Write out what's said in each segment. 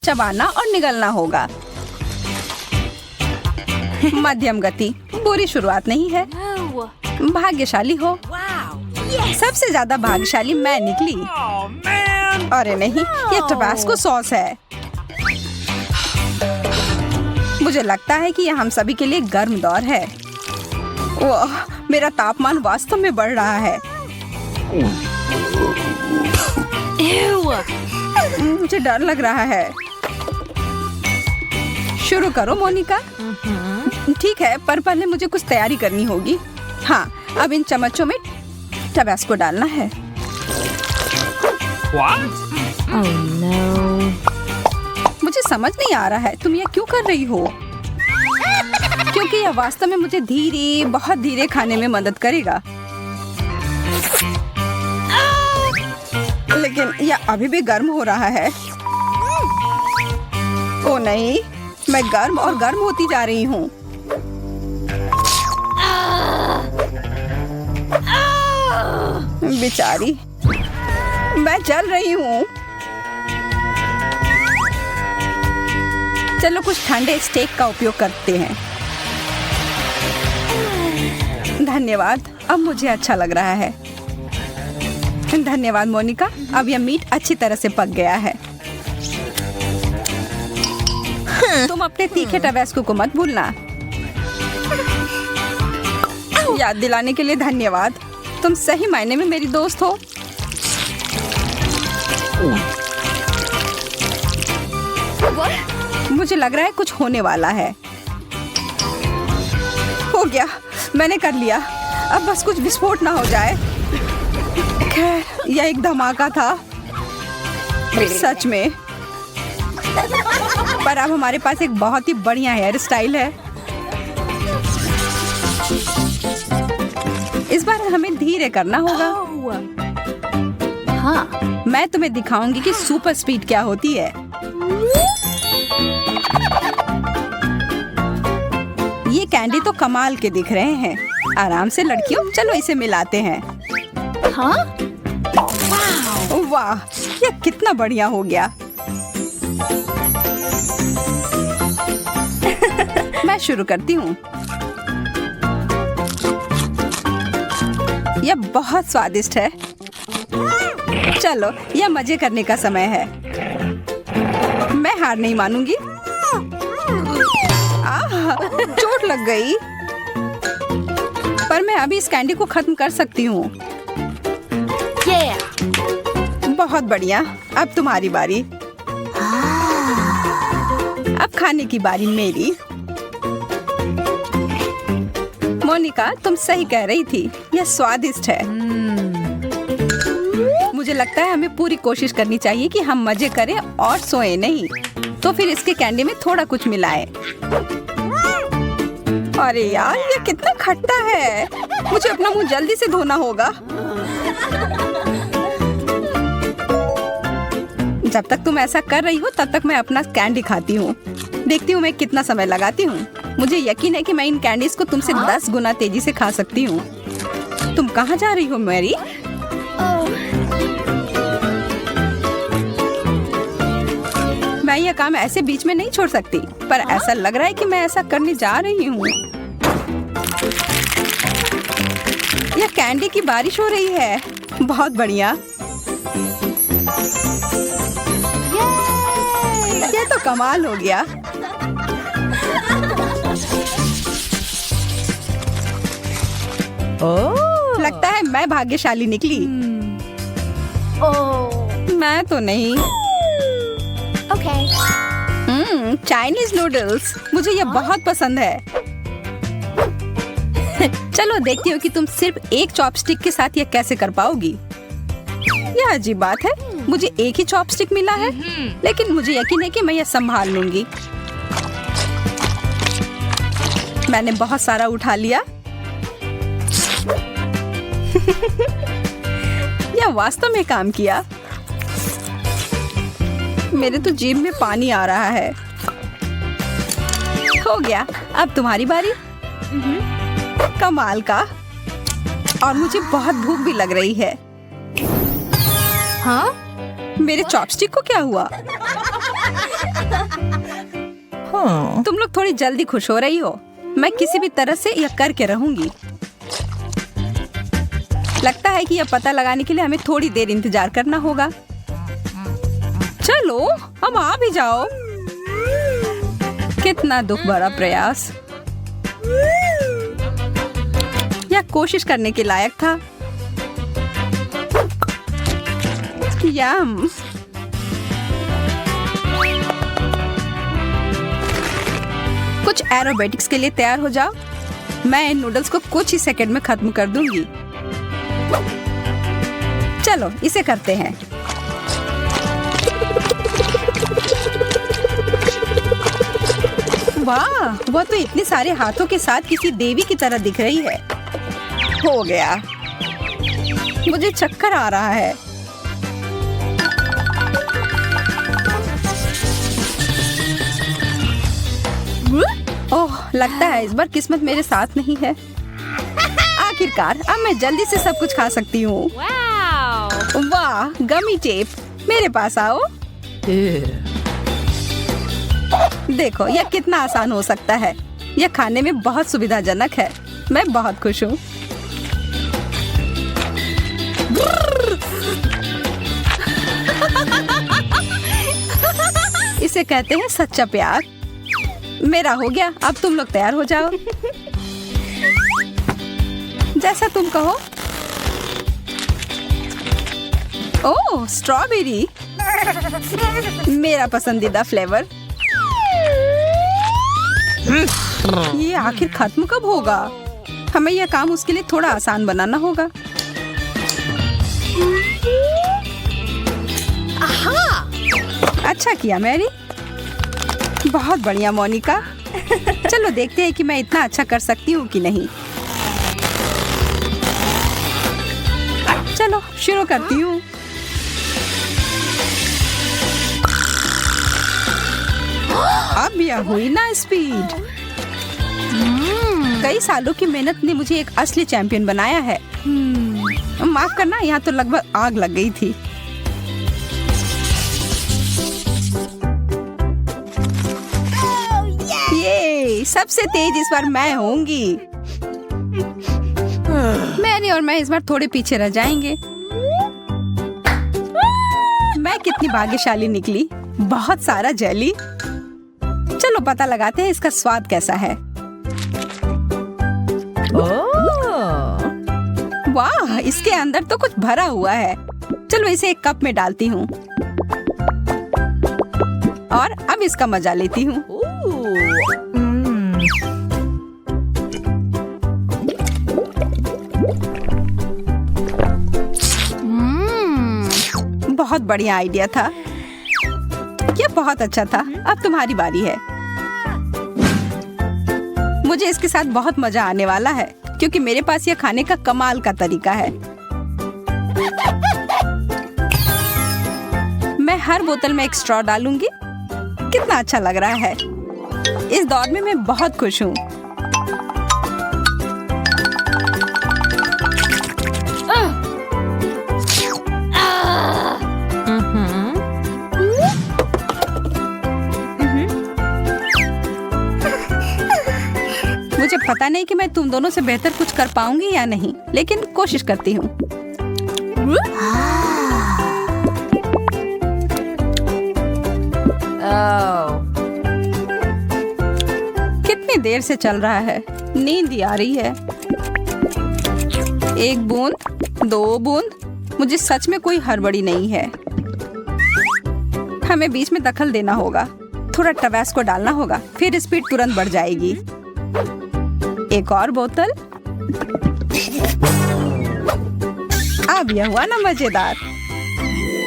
चबाना और निगलना होगा। मध्यम गति बुरी शुरुआत नहीं है। भाग्यशाली हो। सबसे ज्यादा भाग्यशाली मैं निकली। अरे नहीं, ये टबास्को सॉस है। मुझे लगता है कि यह हम सभी के लिए गर्म दौर है। ओह, मेरा तापमान वास्तव में बढ़ रहा है। मुझे डर लग रहा है। शुरू करो मोनिका। ठीक है, पर पहले मुझे कुछ तैयारी करनी होगी। हाँ, अब इन चम्मचों में टबास्को डालना है। Oh no. मुझे समझ नहीं आ रहा है तुम यह क्यों कर रही हो, क्योंकि यह वास्तव में मुझे धीरे, बहुत धीरे खाने में मदद करेगा। लेकिन यह अभी भी गर्म हो रहा है। ओ नहीं, मैं गर्म और गर्म होती जा रही हूँ। बेचारी, मैं जल रही हूँ। चलो कुछ ठंडे स्टेक का उपयोग करते हैं। धन्यवाद, अब मुझे अच्छा लग रहा है। धन्यवाद मोनिका, अब यह मीट अच्छी तरह से पक गया है। तुम अपने तीखे टबास्को को मत भूलना। याद दिलाने के लिए धन्यवाद। तुम सही मायने में मेरी दोस्त हो। मुझे लग रहा है कुछ होने वाला है। हो गया, मैंने कर लिया। अब बस कुछ विस्फोट ना हो जाए। खैर, यह एक धमाका था सच में। पर अब हमारे पास एक बहुत ही बढ़िया हेयर स्टाइल है। इस बार हमें धीरे करना होगा। हाँ, मैं तुम्हें दिखाऊंगी कि सुपर स्पीड क्या होती है। ये कैंडी तो कमाल के दिख रहे हैं। आराम से लड़कियों, चलो इसे मिलाते हैं। हाँ? वाह, यह कितना बढ़िया हो गया। मैं शुरू करती हूँ। यह बहुत स्वादिष्ट है। चलो, यह मजे करने का समय है। मैं हार नहीं मानूंगी। चोट लग गई। पर मैं अभी इस कैंडी को खत्म कर सकती हूँ। बहुत बढ़िया, अब तुम्हारी बारी। अब खाने की बारी मेरी। मोनिका, तुम सही कह रही थी, यह स्वादिष्ट है। मुझे लगता है हमें पूरी कोशिश करनी चाहिए कि हम मजे करें और सोए नहीं। तो फिर इसके कैंडी में थोड़ा कुछ मिलाएं। अरे यार, ये कितना खट्टा है। मुझे अपना मुंह जल्दी से धोना होगा। जब तक तुम ऐसा कर रही हो तब तक मैं अपना कैंडी खाती हूँ। देखती हूँ मैं कितना समय लगाती हूँ। मुझे यकीन है कि मैं इन कैंडीज को तुमसे 10 गुना तेजी से खा सकती हूँ। तुम कहाँ जा रही हो मैरी? मैं यह काम ऐसे बीच में नहीं छोड़ सकती, पर ऐसा लग रहा है कि मैं ऐसा करने जा रही हूँ। यह कैंडी की बारिश हो रही है। बहुत बढ़िया। ये तो कमाल हो गया। ओह, लगता है मैं भाग्यशाली निकली। मैं तो नहीं। चाइनीज नूडल्स, मुझे ये बहुत पसंद है। चलो देखती हूँ कि तुम सिर्फ एक चॉपस्टिक के साथ ये कैसे कर पाओगी। यह अजीब बात है, मुझे एक ही चॉपस्टिक मिला है, लेकिन मुझे यकीन है कि मैं यह संभाल लूंगी। मैंने बहुत सारा उठा लिया। यह वास्तव में काम किया। मेरे तो जीभ में पानी आ रहा है। हो गया, अब तुम्हारी बारी। कमाल का। और मुझे बहुत भूख भी लग रही है। हाँ? मेरे चॉपस्टिक को क्या हुआ? तुम लोग थोड़ी जल्दी खुश हो रही हो। मैं किसी भी तरह से यह करके रहूंगी। लगता है कि यह पता लगाने के लिए हमें थोड़ी देर इंतजार करना होगा। चलो अब आ भी जाओ। कितना दुख भरा प्रयास। यह कोशिश करने के लायक था। यम। कुछ एरोबेटिक्स के लिए तैयार हो जाओ। मैं इन नूडल्स को कुछ ही सेकंड में खत्म कर दूंगी। चलो इसे करते हैं। वाह, वह तो इतने सारे हाथों के साथ किसी देवी की तरह दिख रही है। हो गया। मुझे चक्कर आ रहा है। ओह, लगता है इस बार किस्मत मेरे साथ नहीं है। आखिरकार अब मैं जल्दी से सब कुछ खा सकती हूँ। वाह, गमी टेप, मेरे पास आओ। देखो यह कितना आसान हो सकता है। यह खाने में बहुत सुविधाजनक है। मैं बहुत खुश हूँ। इसे कहते हैं सच्चा प्यार। मेरा हो गया, अब तुम लोग तैयार हो जाओ। जैसा तुम कहो। ओह, स्ट्रॉबेरी, मेरा पसंदीदा फ्लेवर। ये आखिर खत्म कब होगा? हमें यह काम उसके लिए थोड़ा आसान बनाना होगा। अच्छा किया मैरी। बहुत बढ़िया मोनिका। चलो देखते हैं कि मैं इतना अच्छा कर सकती हूँ कि नहीं। चलो शुरू करती हूँ। अब यह हुई ना स्पीड। कई सालों की मेहनत ने मुझे एक असली चैंपियन बनाया है। माफ करना, यहाँ तो लगभग आग लग गई थी। ये सबसे तेज इस बार मैं होंगी। मैरी और मैं इस बार थोड़े पीछे रह जाएंगे। मैं कितनी भाग्यशाली निकली। बहुत सारा जेली। चलो पता लगाते हैं इसका स्वाद कैसा है। वाह, इसके अंदर तो कुछ भरा हुआ है। चलो इसे एक कप में डालती हूँ और अब इसका मजा लेती हूँ। बहुत बढ़िया आइडिया था। यह बहुत अच्छा था। अब तुम्हारी बारी है। मुझे इसके साथ बहुत मजा आने वाला है क्योंकि मेरे पास यह खाने का कमाल का तरीका है। मैं हर बोतल में एक स्ट्रॉ डालूंगी। कितना अच्छा लग रहा है। इस दौर में मैं बहुत खुश हूँ। मुझे पता नहीं कि मैं तुम दोनों से बेहतर कुछ कर पाऊंगी या नहीं, लेकिन कोशिश करती हूँ। कितनी देर से चल रहा है। नींद ही आ रही है। एक बूंद, दो बूंद। मुझे सच में कोई हड़बड़ी नहीं है। हमें बीच में दखल देना होगा। थोड़ा टबैस्को डालना होगा, फिर स्पीड तुरंत बढ़ जाएगी। एक और बोतल। अब यह हुआ ना मजेदार।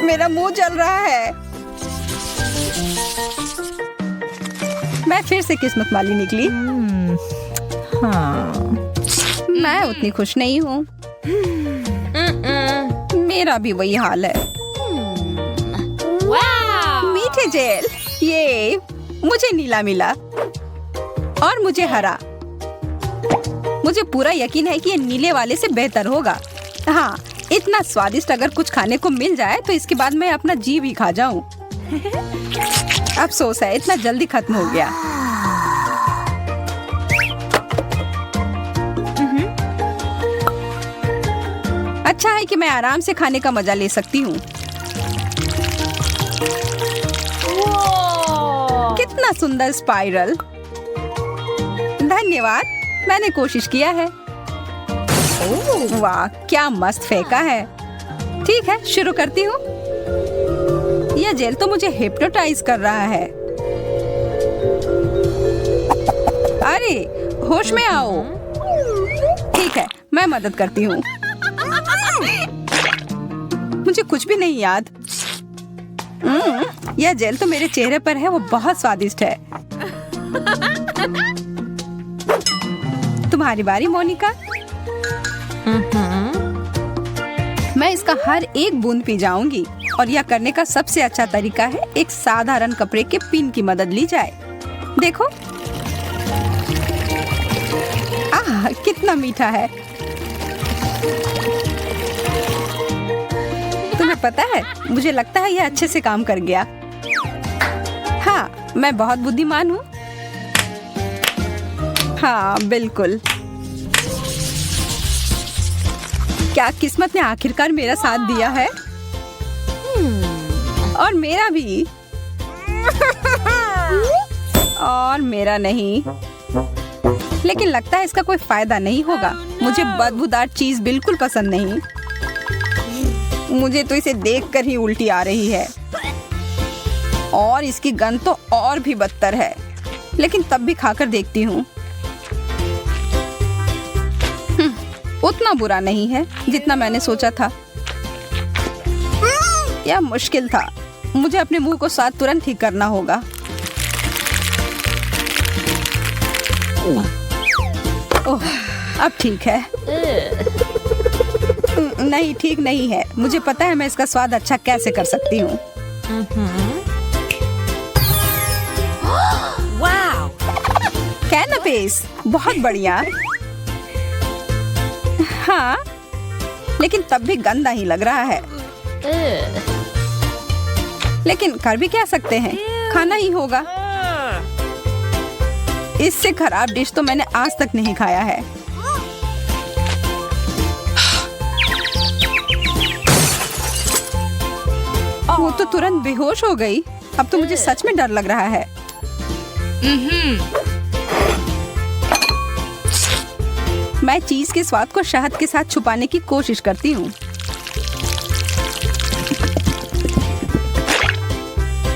मेरा मुंह जल रहा है। मैं फिर से किस्मत वाली निकली। हाँ। मैं उतनी खुश नहीं हूँ। मेरा भी वही हाल है। मीठे जेल। ये मुझे नीला मिला और मुझे हरा। मुझे पूरा यकीन है कि ये नीले वाले से बेहतर होगा। हाँ, इतना स्वादिष्ट अगर कुछ खाने को मिल जाए तो इसके बाद मैं अपना जी भी खा जाऊं। अफसोस है, इतना जल्दी खत्म हो गया। अच्छा है कि मैं आराम से खाने का मजा ले सकती हूँ। कितना सुंदर स्पाइरल। धन्यवाद, मैंने कोशिश किया है। वाह, क्या मस्त फेंका है। ठीक है, शुरू करती हूँ। यह जेल तो मुझे हिप्नोटाइज कर रहा है। अरे, होश में आओ। ठीक है, मैं मदद करती हूँ। मुझे कुछ भी नहीं याद। यह जेल तो मेरे चेहरे पर है, वो बहुत स्वादिष्ट है। तुम्हारी बारी मोनिका। मैं इसका हर एक बूंद पी जाऊंगी और यह करने का सबसे अच्छा तरीका है एक साधारण कपड़े के पिन की मदद ली जाए। देखो, आह, कितना मीठा है। तुम्हें पता है, मुझे लगता है यह अच्छे से काम कर गया। हाँ, मैं बहुत बुद्धिमान हूँ। हाँ, बिल्कुल। क्या किस्मत ने आखिरकार मेरा साथ दिया है। और मेरा भी। और मेरा नहीं। लेकिन लगता है इसका कोई फायदा नहीं होगा। मुझे बदबूदार चीज बिल्कुल पसंद नहीं। मुझे तो इसे देखकर ही उल्टी आ रही है। और इसकी गंध तो और भी बदतर है। लेकिन तब भी खाकर देखती हूँ। उतना बुरा नहीं है जितना मैंने सोचा था। यह मुश्किल था। मुझे अपने मुंह को स्वाद तुरंत ठीक करना होगा। ओह, अब ठीक है। नहीं, ठीक नहीं है। मुझे पता है मैं इसका स्वाद अच्छा कैसे कर सकती हूँ। कैनपेस, बहुत बढ़िया। हाँ, लेकिन तब भी गंदा ही लग रहा है। लेकिन कर भी क्या सकते हैं, खाना ही होगा। इससे खराब डिश तो मैंने आज तक नहीं खाया है। वो तो तुरंत बेहोश हो गई। अब तो मुझे सच में डर लग रहा है। मैं चीज के स्वाद को शहद के साथ छुपाने की कोशिश करती हूँ।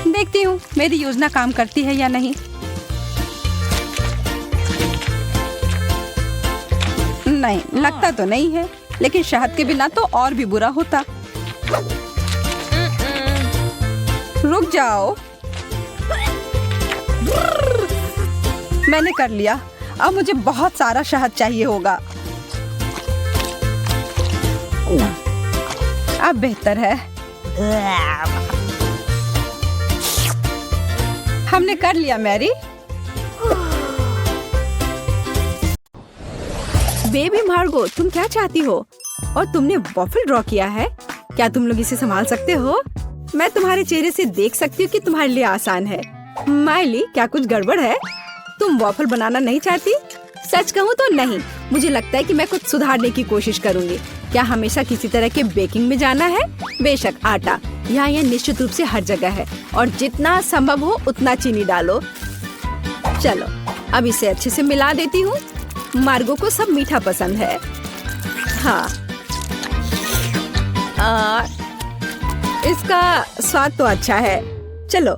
देखती हूँ मेरी योजना काम करती है या नहीं। नहीं, लगता तो नहीं है। लेकिन शहद के बिना तो और भी बुरा होता। रुक जाओ। मैंने कर लिया। अब मुझे बहुत सारा शहद चाहिए होगा। अब बेहतर है। हमने कर लिया मैरी। बेबी मार्गो, तुम क्या चाहती हो? और तुमने वॉफल ड्रॉ किया है? क्या तुम लोग इसे संभाल सकते हो? मैं तुम्हारे चेहरे से देख सकती हूँ कि तुम्हारे लिए आसान है। माइली, क्या कुछ गड़बड़ है? तुम वॉफल बनाना नहीं चाहती? सच कहूँ तो नहीं। मुझे लगता है कि मैं कुछ सुधारने की कोशिश करूँगी। क्या हमेशा किसी तरह के बेकिंग में जाना है? बेशक, आटा यहाँ यह निश्चित रूप से हर जगह है। और जितना संभव हो उतना चीनी डालो। चलो, अब इसे अच्छे से मिला देती हूँ। मार्गो को सब मीठा पसंद है। हाँ, इसका स्वाद तो अच्छा है। चलो,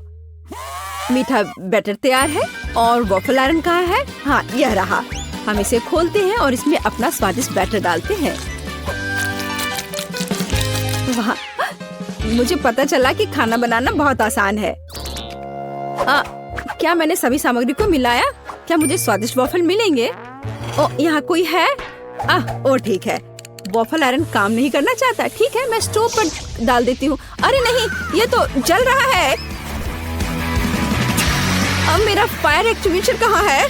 मीठा बैटर तैयार है। और वॉफल आयरन कहाँ है? हाँ, यह रहा। हम इसे खोलते हैं और इसमें अपना स्वादिष्ट बैटर डालते हैं। वाह, मुझे पता चला कि खाना बनाना बहुत आसान है। क्या मैंने सभी सामग्री को मिलाया? क्या मुझे स्वादिष्ट वॉफल मिलेंगे? ओ, यहाँ कोई है? ओ ठीक है। वॉफल आयरन काम नहीं करना चाहता। ठीक है, मैं स्टोव पर डाल देती हूँ। अरे नहीं, ये तो जल रहा है। अब मेरा फायर एक्सटिंग्विशर कहाँ है?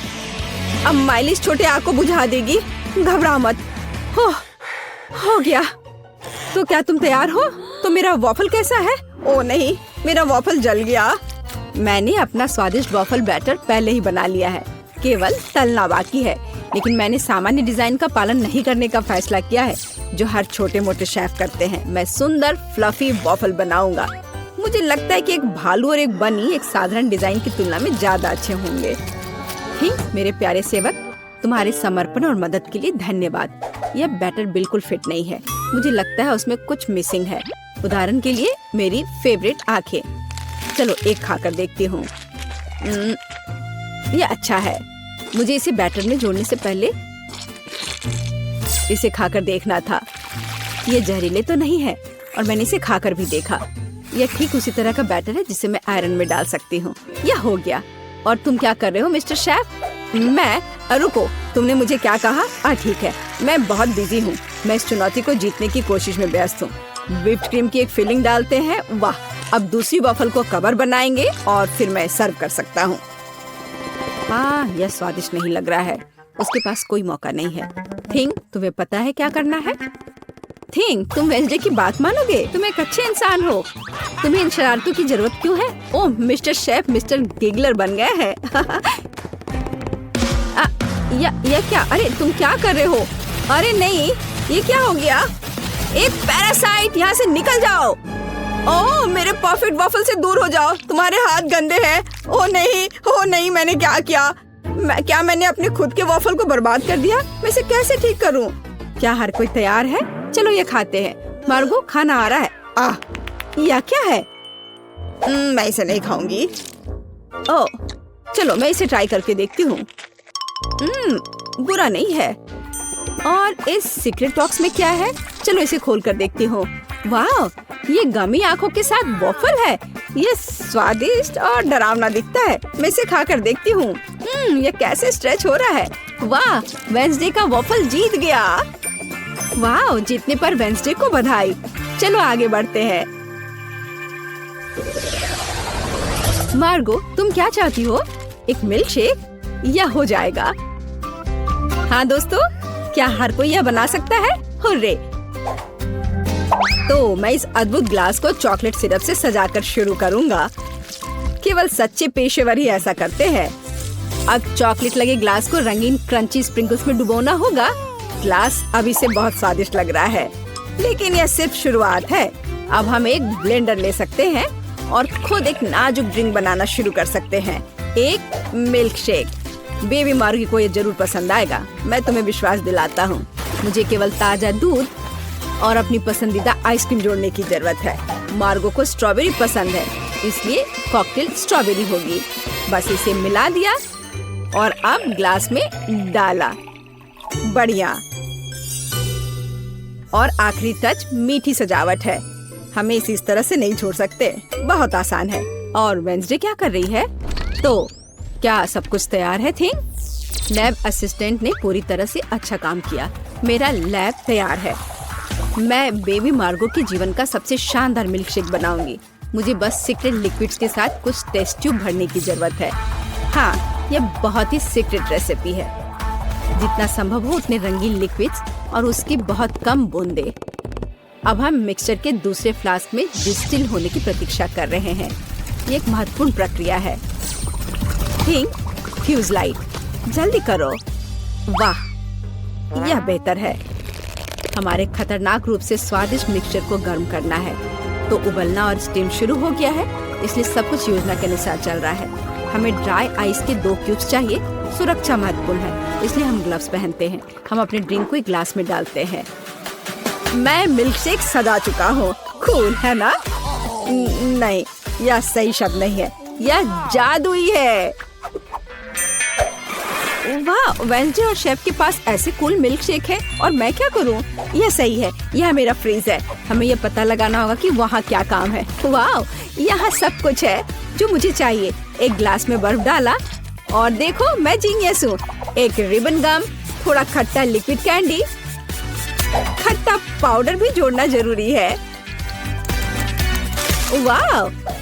अब माइली इस छोटे आग को बुझा देगी। घबरा मत। हो गया। तो क्या तुम तैयार हो? तो मेरा वॉफल कैसा है? ओ नहीं, मेरा वॉफल जल गया। मैंने अपना स्वादिष्ट वॉफल बैटर पहले ही बना लिया है। केवल तलना बाकी है। लेकिन मैंने सामान्य डिजाइन का पालन नहीं करने का फैसला किया है जो हर छोटे मोटे शेफ करते हैं। मैं सुंदर फ्लफी वॉफल बनाऊंगा। मुझे लगता है कि एक भालू और एक बनी एक साधारण डिजाइन की तुलना में ज्यादा अच्छे होंगे। ठीक, मेरे प्यारे सेवक, तुम्हारे समर्पण और मदद के लिए धन्यवाद। यह बैटर बिल्कुल फिट नहीं है। मुझे लगता है उसमें कुछ मिसिंग है। उदाहरण के लिए मेरी फेवरेट आंखें। चलो एक खाकर देखती हूँ। यह अच्छा है। मुझे इसे बैटर में जोड़ने से पहले इसे खाकर देखना था। ये जहरीले तो नहीं है और मैंने इसे खाकर भी देखा। यह ठीक उसी तरह का बैटर है जिसे मैं आयरन में डाल सकती हूँ। यह हो गया। और तुम क्या कर रहे हो मिस्टर शेफ? मैं रुको, तुमने मुझे क्या कहा? ठीक है, मैं बहुत बिजी हूँ। मैं इस चुनौती को जीतने की कोशिश में व्यस्त हूँ। व्हिप्ड क्रीम की एक फिलिंग डालते हैं। वाह, अब दूसरी वॉफल को कवर बनाएंगे और फिर मैं सर्व कर सकता हूँ। यह स्वादिष्ट नहीं लग रहा है। उसके पास कोई मौका नहीं है। थिंग, तुम्हें पता है क्या करना है? थिंग, तुम वेंसडे की बात मानोगे? तुम एक अच्छे इंसान हो। तुम्हें इन शरारतों की जरूरत क्यों है? ओह, मिस्टर शेफ मिस्टर गिगलर बन गए हैं। यह क्या? अरे तुम क्या कर रहे हो? अरे नहीं, ये क्या हो गया? एक पैरासाइट, यहाँ से निकल जाओ। ओह, मेरे परफेक्ट वॉफल से दूर हो जाओ। तुम्हारे हाथ गंदे हैं। ओह नहीं, मैंने क्या किया? क्या मैंने अपने खुद के वॉफल को बर्बाद कर दिया? मैं इसे कैसे ठीक करूं? क्या हर कोई तैयार है? चलो ये खाते हैं। मार्गो, खाना आ रहा है। यह क्या है? मैं इसे नहीं खाऊंगी। ओह, चलो मैं इसे ट्राई करके देखती हूँ। बुरा नहीं है। और इस सीक्रेट बॉक्स में क्या है? चलो इसे खोल कर देखती हूँ। वाह, ये गमी आंखों के साथ वॉफल है। ये स्वादिष्ट और डरावना दिखता है। मैं इसे खा कर देखती हूँ। ये कैसे स्ट्रेच हो रहा है। वाह, वेंसडे का वॉफल जीत गया। वाह, जीतने पर वेंसडे को बधाई। चलो आगे बढ़ते हैं। मार्गो, तुम क्या चाहती हो? एक मिल्क शेक? यह हो जाएगा। हाँ दोस्तों, क्या हर कोई यह बना सकता है? हुर्रे! तो मैं इस अद्भुत ग्लास को चॉकलेट सिरप से सजाकर शुरू करूंगा। केवल सच्चे पेशेवर ही ऐसा करते हैं। अब चॉकलेट लगे ग्लास को रंगीन क्रंची स्प्रिंकल्स में डुबोना होगा। ग्लास अभी से बहुत स्वादिष्ट लग रहा है, लेकिन यह सिर्फ शुरुआत है। अब हम एक ब्लेंडर ले सकते हैं और खुद एक नाजुक ड्रिंक बनाना शुरू कर सकते हैं। एक मिल्क शेक। बेबी मार्गी को ये जरूर पसंद आएगा, मैं तुम्हें विश्वास दिलाता हूँ। मुझे केवल ताजा दूध और अपनी पसंदीदा आइसक्रीम जोड़ने की जरूरत है। मार्गो को स्ट्रॉबेरी पसंद है, इसलिए कॉकटेल स्ट्रॉबेरी होगी। बस इसे मिला दिया और अब ग्लास में डाला। बढ़िया। और आखिरी टच मीठी सजावट है। हमें इसे इस तरह से नहीं छोड़ सकते। बहुत आसान है। और वेंसडे क्या कर रही है? तो क्या सब कुछ तैयार है? थिंग, लैब असिस्टेंट ने पूरी तरह से अच्छा काम किया। मेरा लैब तैयार है। मैं बेबी मार्गो के जीवन का सबसे शानदार मिल्क शेक बनाऊंगी। मुझे बस सीक्रेट लिक्विड्स के साथ कुछ टेस्ट ट्यूब भरने की जरूरत है। हाँ, यह बहुत ही सीक्रेट रेसिपी है। जितना संभव हो उतने रंगीन लिक्विड्स और उसकी बहुत कम बूंदे। अब हम मिक्सचर के दूसरे फ्लास्क में डिस्टिल होने की प्रतीक्षा कर रहे हैं। ये एक महत्वपूर्ण प्रक्रिया है। थिंक, फ्यूज लाइट, जल्दी करो। वाह, यह बेहतर है। हमारे खतरनाक रूप से स्वादिष्ट मिक्सचर को गर्म करना है। तो उबलना और स्टीम शुरू हो गया है, इसलिए सब कुछ योजना के अनुसार चल रहा है। हमें ड्राई आइस के 2 क्यूब्स चाहिए। सुरक्षा महत्वपूर्ण है, इसलिए हम ग्लव्स पहनते हैं। हम अपने ड्रिंक को एक ग्लास में डालते हैं। मैं मिल्क शेक सजा चुका हूँ। कूल है ना? नहीं, यह सही शब्द नहीं है, यह जादुई है। वाह, वेंसडे और शेफ के पास ऐसे कूल मिल्क शेक है और मैं क्या करूं? यह सही है, यह मेरा फ्रीज है। हमें यह पता लगाना होगा कि वहाँ क्या काम है। वाह, यहाँ सब कुछ है जो मुझे चाहिए। एक ग्लास में बर्फ डाला और देखो मैं जीनियस हूँ। एक रिबन गम, थोड़ा खट्टा लिक्विड कैंडी, खट्टा पाउडर भी जोड़ना जरूरी है। वाह,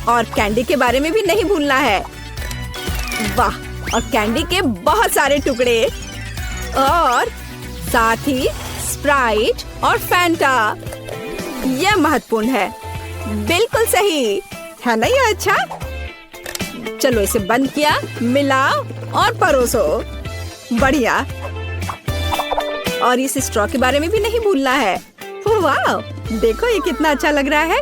और कैंडी के बारे में भी नहीं भूलना है। वाह, और कैंडी के बहुत सारे टुकड़े और साथ ही स्प्राइट और फैंटा। यह महत्वपूर्ण है। बिल्कुल सही है ना? यह अच्छा। चलो इसे बंद किया, मिलाओ और परोसो। बढ़िया। और इस स्ट्रॉ के बारे में भी नहीं भूलना है। वाह, देखो ये कितना अच्छा लग रहा है।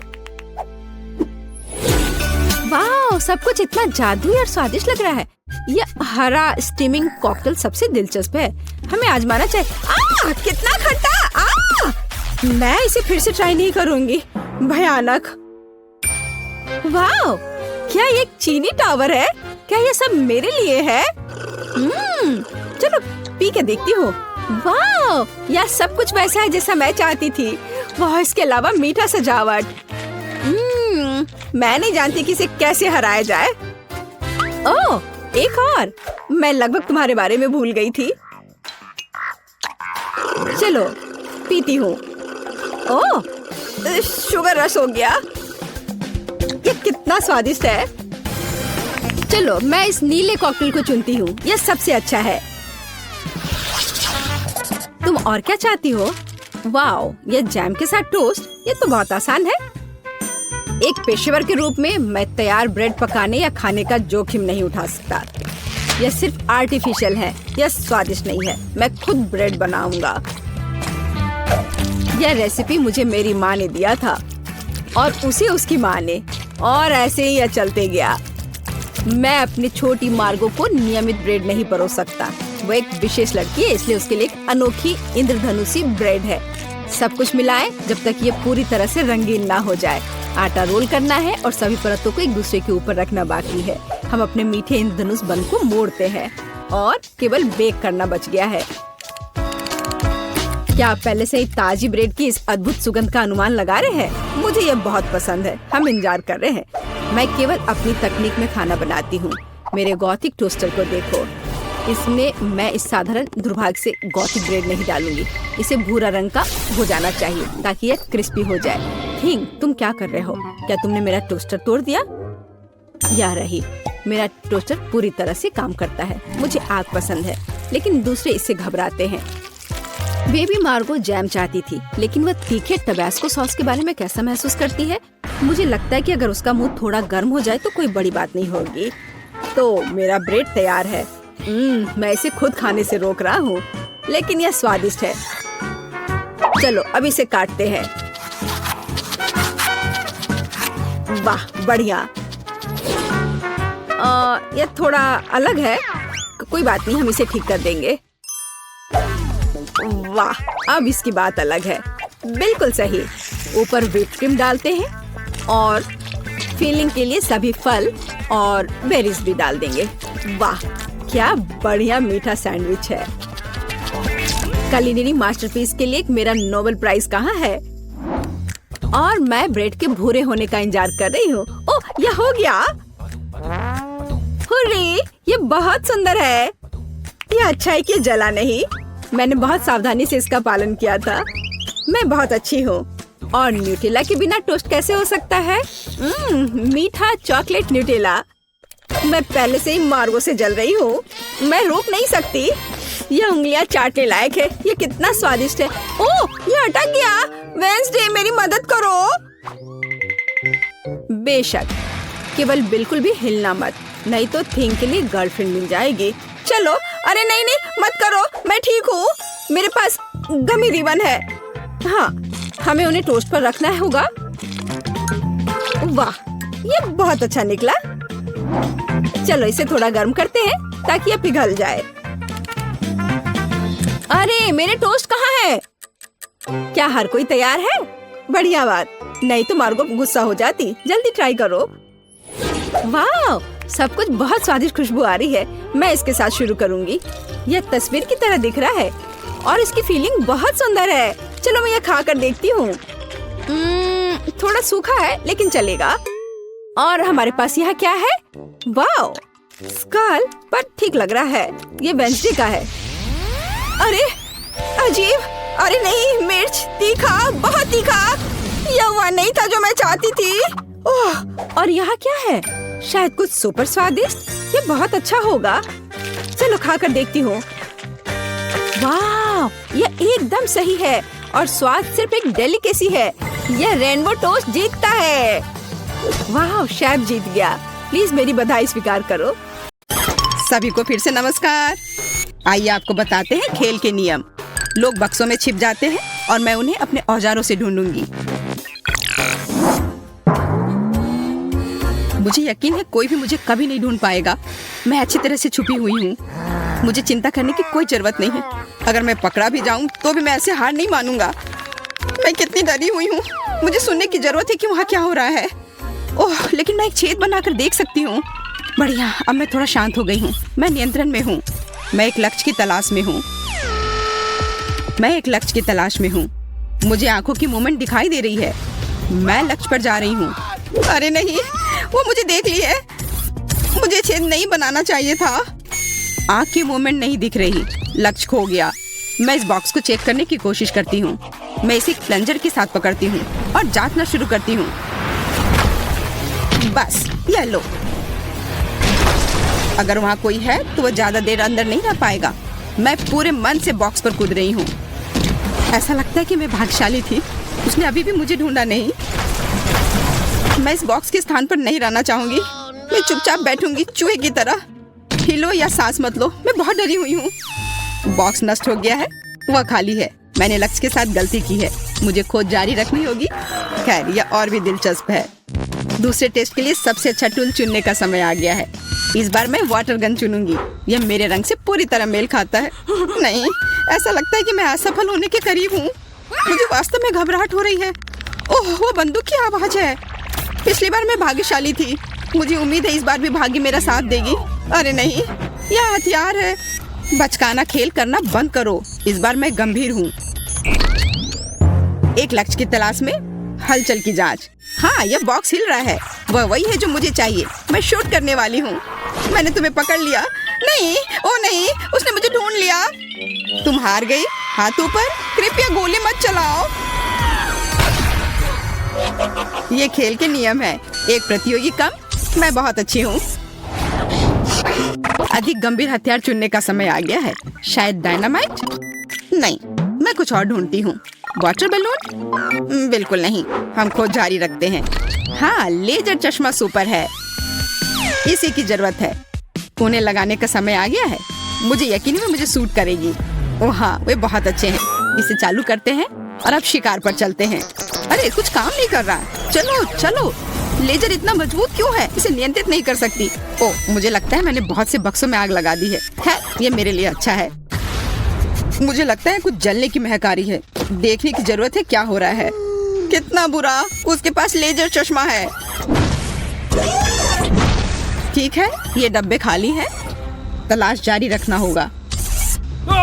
वाह, सब कुछ इतना जादुई और स्वादिष्ट लग रहा है। ये हरा स्टीमिंग कॉकटेल सबसे दिलचस्प है, हमें आजमाना चाहिए। कितना खट्टा! मैं इसे फिर से ट्राई नहीं करूंगी, भयानक। वाह, क्या ये एक चीनी टावर है? क्या ये सब मेरे लिए है? चलो पी के देखती हूँ। वाह, यह सब कुछ वैसा है जैसा मैं चाहती थी। वाह, इसके अलावा मीठा सजावट। मैं नहीं जानती कि इसे कैसे हराया जाए। ओह, एक और। मैं लगभग तुम्हारे बारे में भूल गई थी। चलो पीती हूँ। ओह, शुगर रश हो गया। ये कितना स्वादिष्ट है। चलो मैं इस नीले कॉकटेल को चुनती हूँ, यह सबसे अच्छा है। तुम और क्या चाहती हो? वाओ, ये जैम के साथ टोस्ट, ये तो बहुत आसान है। एक पेशेवर के रूप में मैं तैयार ब्रेड पकाने या खाने का जोखिम नहीं उठा सकता। यह सिर्फ आर्टिफिशियल है, यह स्वादिष्ट नहीं है। मैं खुद ब्रेड बनाऊंगा। यह रेसिपी मुझे मेरी माँ ने दिया था और उसे उसकी माँ ने, और ऐसे ही यह चलते गया। मैं अपनी छोटी मार्गो को नियमित ब्रेड नहीं परोस सकता। वो एक विशेष लड़की है, इसलिए उसके लिए एक अनोखी इंद्रधनुषी ब्रेड है। सब कुछ मिलाएं जब तक ये पूरी तरह से रंगीन ना हो जाए। आटा रोल करना है और सभी परतों को एक दूसरे के ऊपर रखना बाकी है। हम अपने मीठे इंद्रधनुष बन को मोड़ते हैं और केवल बेक करना बच गया है। क्या आप पहले से ही ताजी ब्रेड की इस अद्भुत सुगंध का अनुमान लगा रहे हैं? मुझे ये बहुत पसंद है। हम इंतजार कर रहे हैं। मैं केवल अपनी तकनीक में खाना बनाती हूँ। मेरे गॉथिक टोस्टर को देखो। इसमें मैं इस साधारण दुर्भाग्य से गॉथिक ब्रेड नहीं डालूंगी। इसे भूरा रंग का हो जाना चाहिए ताकि यह क्रिस्पी हो जाए। थिंग, तुम क्या कर रहे हो? क्या तुमने मेरा टोस्टर तोड़ दिया? या रही, मेरा टोस्टर पूरी तरह से काम करता है। मुझे आग पसंद है, लेकिन दूसरे इससे घबराते हैं। बेबी मार्गो जैम चाहती थी, लेकिन वह तीखे टबैस्को सॉस के बारे में कैसा महसूस करती है? मुझे लगता है कि अगर उसका मुंह थोड़ा गर्म हो जाए तो कोई बड़ी बात नहीं होगी। तो मेरा ब्रेड तैयार है। मैं इसे खुद खाने से रोक रहा हूँ, लेकिन यह स्वादिष्ट है। चलो अब इसे काटते हैं। वाह, बढ़िया। यह थोड़ा अलग है, कोई बात नहीं, हम इसे ठीक कर देंगे। वाह, अब इसकी बात अलग है। बिल्कुल सही। ऊपर व्हिप क्रीम डालते हैं और फिलिंग के लिए सभी फल और बेरीज भी डाल देंगे। वाह, क्या बढ़िया मीठा सैंडविच है। कुलिनरी मास्टरपीस के लिए मेरा नोबेल प्राइज कहाँ है? और मैं ब्रेड के भूरे होने का इंतजार कर रही हूँ। ओह, यह हो गया। हुर्रे, ये बहुत सुंदर है। यह अच्छा है कि जला नहीं। मैंने बहुत सावधानी से इसका पालन किया था। मैं बहुत अच्छी हूँ। और न्यूटेला के बिना टोस्ट कैसे हो सकता है? मीठा चॉकलेट न्यूटेला। मैं पहले से ही मार्गो से जल रही हूँ। मैं रोक नहीं सकती। यह उंगलियां चाटने लायक है। ये कितना स्वादिष्ट है। ओह, ये अटक गया। वेंसडे, मेरी मदद करो। बेशक, केवल बिल्कुल भी हिलना मत, नहीं तो थिंग के लिए गर्लफ्रेंड मिल जाएगी। चलो, अरे नहीं नहीं, मत करो, मैं ठीक हूँ। मेरे पास गमी रिबन है। हाँ, हमें उन्हें टोस्ट पर रखना होगा। वाह, ये बहुत अच्छा निकला। चलो इसे थोड़ा गर्म करते हैं ताकि ये पिघल जाए। अरे, मेरे टोस्ट कहाँ है? क्या हर कोई तैयार है? बढ़िया बात, नहीं तो मार्गो गुस्सा हो जाती। जल्दी ट्राई करो। वाह, सब कुछ बहुत स्वादिष्ट खुशबू आ रही है। मैं इसके साथ शुरू करूंगी। यह तस्वीर की तरह दिख रहा है और इसकी फीलिंग बहुत सुंदर है। चलो मैं यह खा कर देखती हूँ। थोड़ा सूखा है लेकिन चलेगा। और हमारे पास यहाँ क्या है? वाह, स्कल, पर ठीक लग रहा है। ये वेंसडे का है। अरे अजीब, अरे नहीं, मिर्च, तीखा, बहुत तीखा। यह वह नहीं था जो मैं चाहती थी। ओह, और यहाँ क्या है? शायद कुछ सुपर स्वादिष्ट। ये बहुत अच्छा होगा। चलो खा कर देखती हूँ। वाह, यह एकदम सही है और स्वाद सिर्फ एक डेलिकेसी है। यह रेनबो टोस्ट जीतता है। वाह, शेफ जीत गया। प्लीज मेरी बधाई स्वीकार करो। सभी को फिर से नमस्कार। आइए आपको बताते हैं खेल के नियम। लोग बक्सों में छिप जाते हैं और मैं उन्हें अपने औजारों से ढूंढूंगी। मुझे यकीन है कोई भी मुझे कभी नहीं ढूंढ पाएगा। मैं अच्छी तरह से छुपी हुई हूँ। मुझे चिंता करने की कोई जरूरत नहीं है। अगर मैं पकड़ा भी जाऊँ तो भी मैं ऐसे हार नहीं मानूंगा। मैं कितनी डरी हुई हूँ। मुझे सुनने की जरूरत है कि वहाँ क्या हो रहा है। ओह, लेकिन मैं एक छेद बनाकर देख सकती हूँ। बढ़िया, अब मैं थोड़ा शांत हो गई हूँ। मैं नियंत्रण में हूँ। मैं एक लक्ष्य की तलाश में हूँ। मुझे आंखों की मूवमेंट दिखाई दे रही है। मैं लक्ष्य पर जा रही हूँ। अरे नहीं, वो मुझे देख ली है। मुझे छेद नहीं बनाना चाहिए था। आंख की मूवमेंट नहीं दिख रही। लक्ष्य खो गया। मैं इस बॉक्स को चेक करने की कोशिश करती हूँ। मैं इसे प्लंजर के साथ पकड़ती हूँ और जांचना शुरू करती हूँ। बस, ये लो। अगर वहाँ कोई है तो वो ज्यादा देर अंदर नहीं रह पाएगा। मैं पूरे मन से बॉक्स पर कूद रही हूँ। ऐसा लगता है कि मैं भाग्यशाली थी। उसने अभी भी मुझे ढूंढा नहीं। मैं इस बॉक्स के स्थान पर नहीं रहना चाहूंगी। मैं चुपचाप बैठूंगी चूहे की तरह। हिलो या सांस मत लो। मैं बहुत डरी हुई हूँ। बॉक्स नष्ट हो गया है। वह खाली है। मैंने लक्ष्य के साथ गलती की है। मुझे खोज जारी रखनी होगी। खैर, यह और भी दिलचस्प है। दूसरे टेस्ट के लिए सबसे अच्छा टूल चुनने का समय आ गया है। इस बार मैं वाटर गन चुनूंगी। यह मेरे रंग से पूरी तरह मेल खाता है। नहीं, ऐसा लगता है कि मैं असफल होने के करीब हूँ। मुझे वास्तव में घबराहट हो रही है। ओह, वो बंदूक की आवाज है। पिछली बार मैं भाग्यशाली थी। मुझे उम्मीद है इस बार भी भाग्य मेरा साथ देगी। अरे नहीं, यह हथियार है। बचकाना खेल करना बंद करो। इस बार मैं गंभीर हूँ। एक लक्ष्य की तलाश में हलचल की जांच। हाँ, यह बॉक्स हिल रहा है। वह वही है जो मुझे चाहिए। मैं शूट करने वाली हूँ। मैंने तुम्हें पकड़ लिया। नहीं, ओ नहीं, उसने मुझे ढूंढ लिया। तुम हार गई। हाथ ऊपर। कृपया गोली मत चलाओ। ये खेल के नियम है। एक प्रतियोगी कम। मैं बहुत अच्छी हूँ। अधिक गंभीर हथियार चुनने का समय आ गया है। शायद डायनामाइट? नहीं, मैं कुछ और ढूंढती हूँ। Water balloon? बिल्कुल नहीं। हम खोज जारी रखते हैं। हाँ, लेजर चश्मा सुपर है। इसी की जरूरत है। उन्हें लगाने का समय आ गया है। मुझे यकीन है मुझे सूट करेगी। ओह हाँ, वे बहुत अच्छे हैं। इसे चालू करते हैं और अब शिकार पर चलते हैं। अरे, कुछ काम नहीं कर रहा। चलो चलो। लेजर इतना मजबूत क्यों है? इसे नियंत्रित नहीं कर सकती। ओह, मुझे लगता है मैंने बहुत से बक्सों में आग लगा दी है। ये मेरे लिए अच्छा है। मुझे लगता है कुछ जलने की महक आ रही है। देखने की जरूरत है क्या हो रहा है। कितना बुरा। उसके पास लेजर चश्मा है। ठीक है, ये डब्बे खाली हैं। तलाश जारी रखना होगा।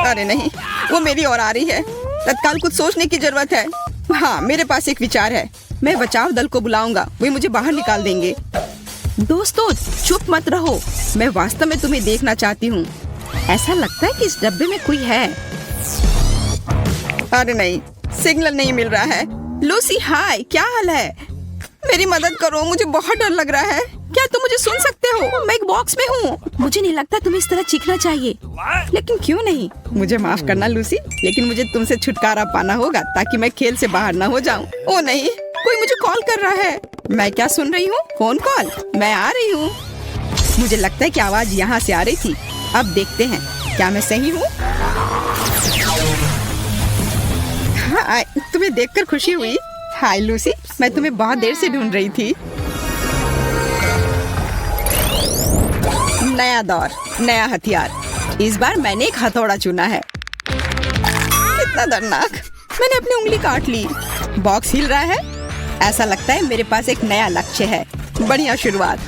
अरे नहीं, वो मेरी ओर आ रही है। तत्काल कुछ सोचने की जरूरत है। हाँ, मेरे पास एक विचार है। मैं बचाव दल को बुलाऊंगा। वे मुझे बाहर निकाल देंगे। दोस्तों, चुप मत रहो। मैं वास्तव में तुम्हें देखना चाहती हूँ। ऐसा लगता है कि इस डब्बे में कोई है। अरे नहीं, सिग्नल नहीं मिल रहा है। लूसी, हाय, क्या हाल है? मेरी मदद करो। मुझे बहुत डर लग रहा है। क्या तुम मुझे सुन सकते हो? मैं एक बॉक्स में हूँ। मुझे नहीं लगता तुम्हें इस तरह चीखना चाहिए। लेकिन क्यों नहीं? मुझे माफ करना लूसी, लेकिन मुझे तुमसे छुटकारा पाना होगा ताकि मैं खेल से बाहर ना हो जाऊँ। ओ नहीं, कोई मुझे कॉल कर रहा है। मैं क्या सुन रही हूँ? Phone call. मैं आ रही हूँ। मुझे लगता है कि आवाज यहाँ से आ रही थी। अब देखते हैं क्या मैं सही हूँ। हाँ, तुम्हें देखकर खुशी हुई। हाय लूसी, मैं तुम्हें बहुत देर से ढूंढ रही थी। नया दौर, नया हथियार। इस बार मैंने एक हथौड़ा चुना है। कितना दर्दनाक। मैंने अपनी उंगली काट ली। बॉक्स हिल रहा है। ऐसा लगता है मेरे पास एक नया लक्ष्य है। बढ़िया शुरुआत।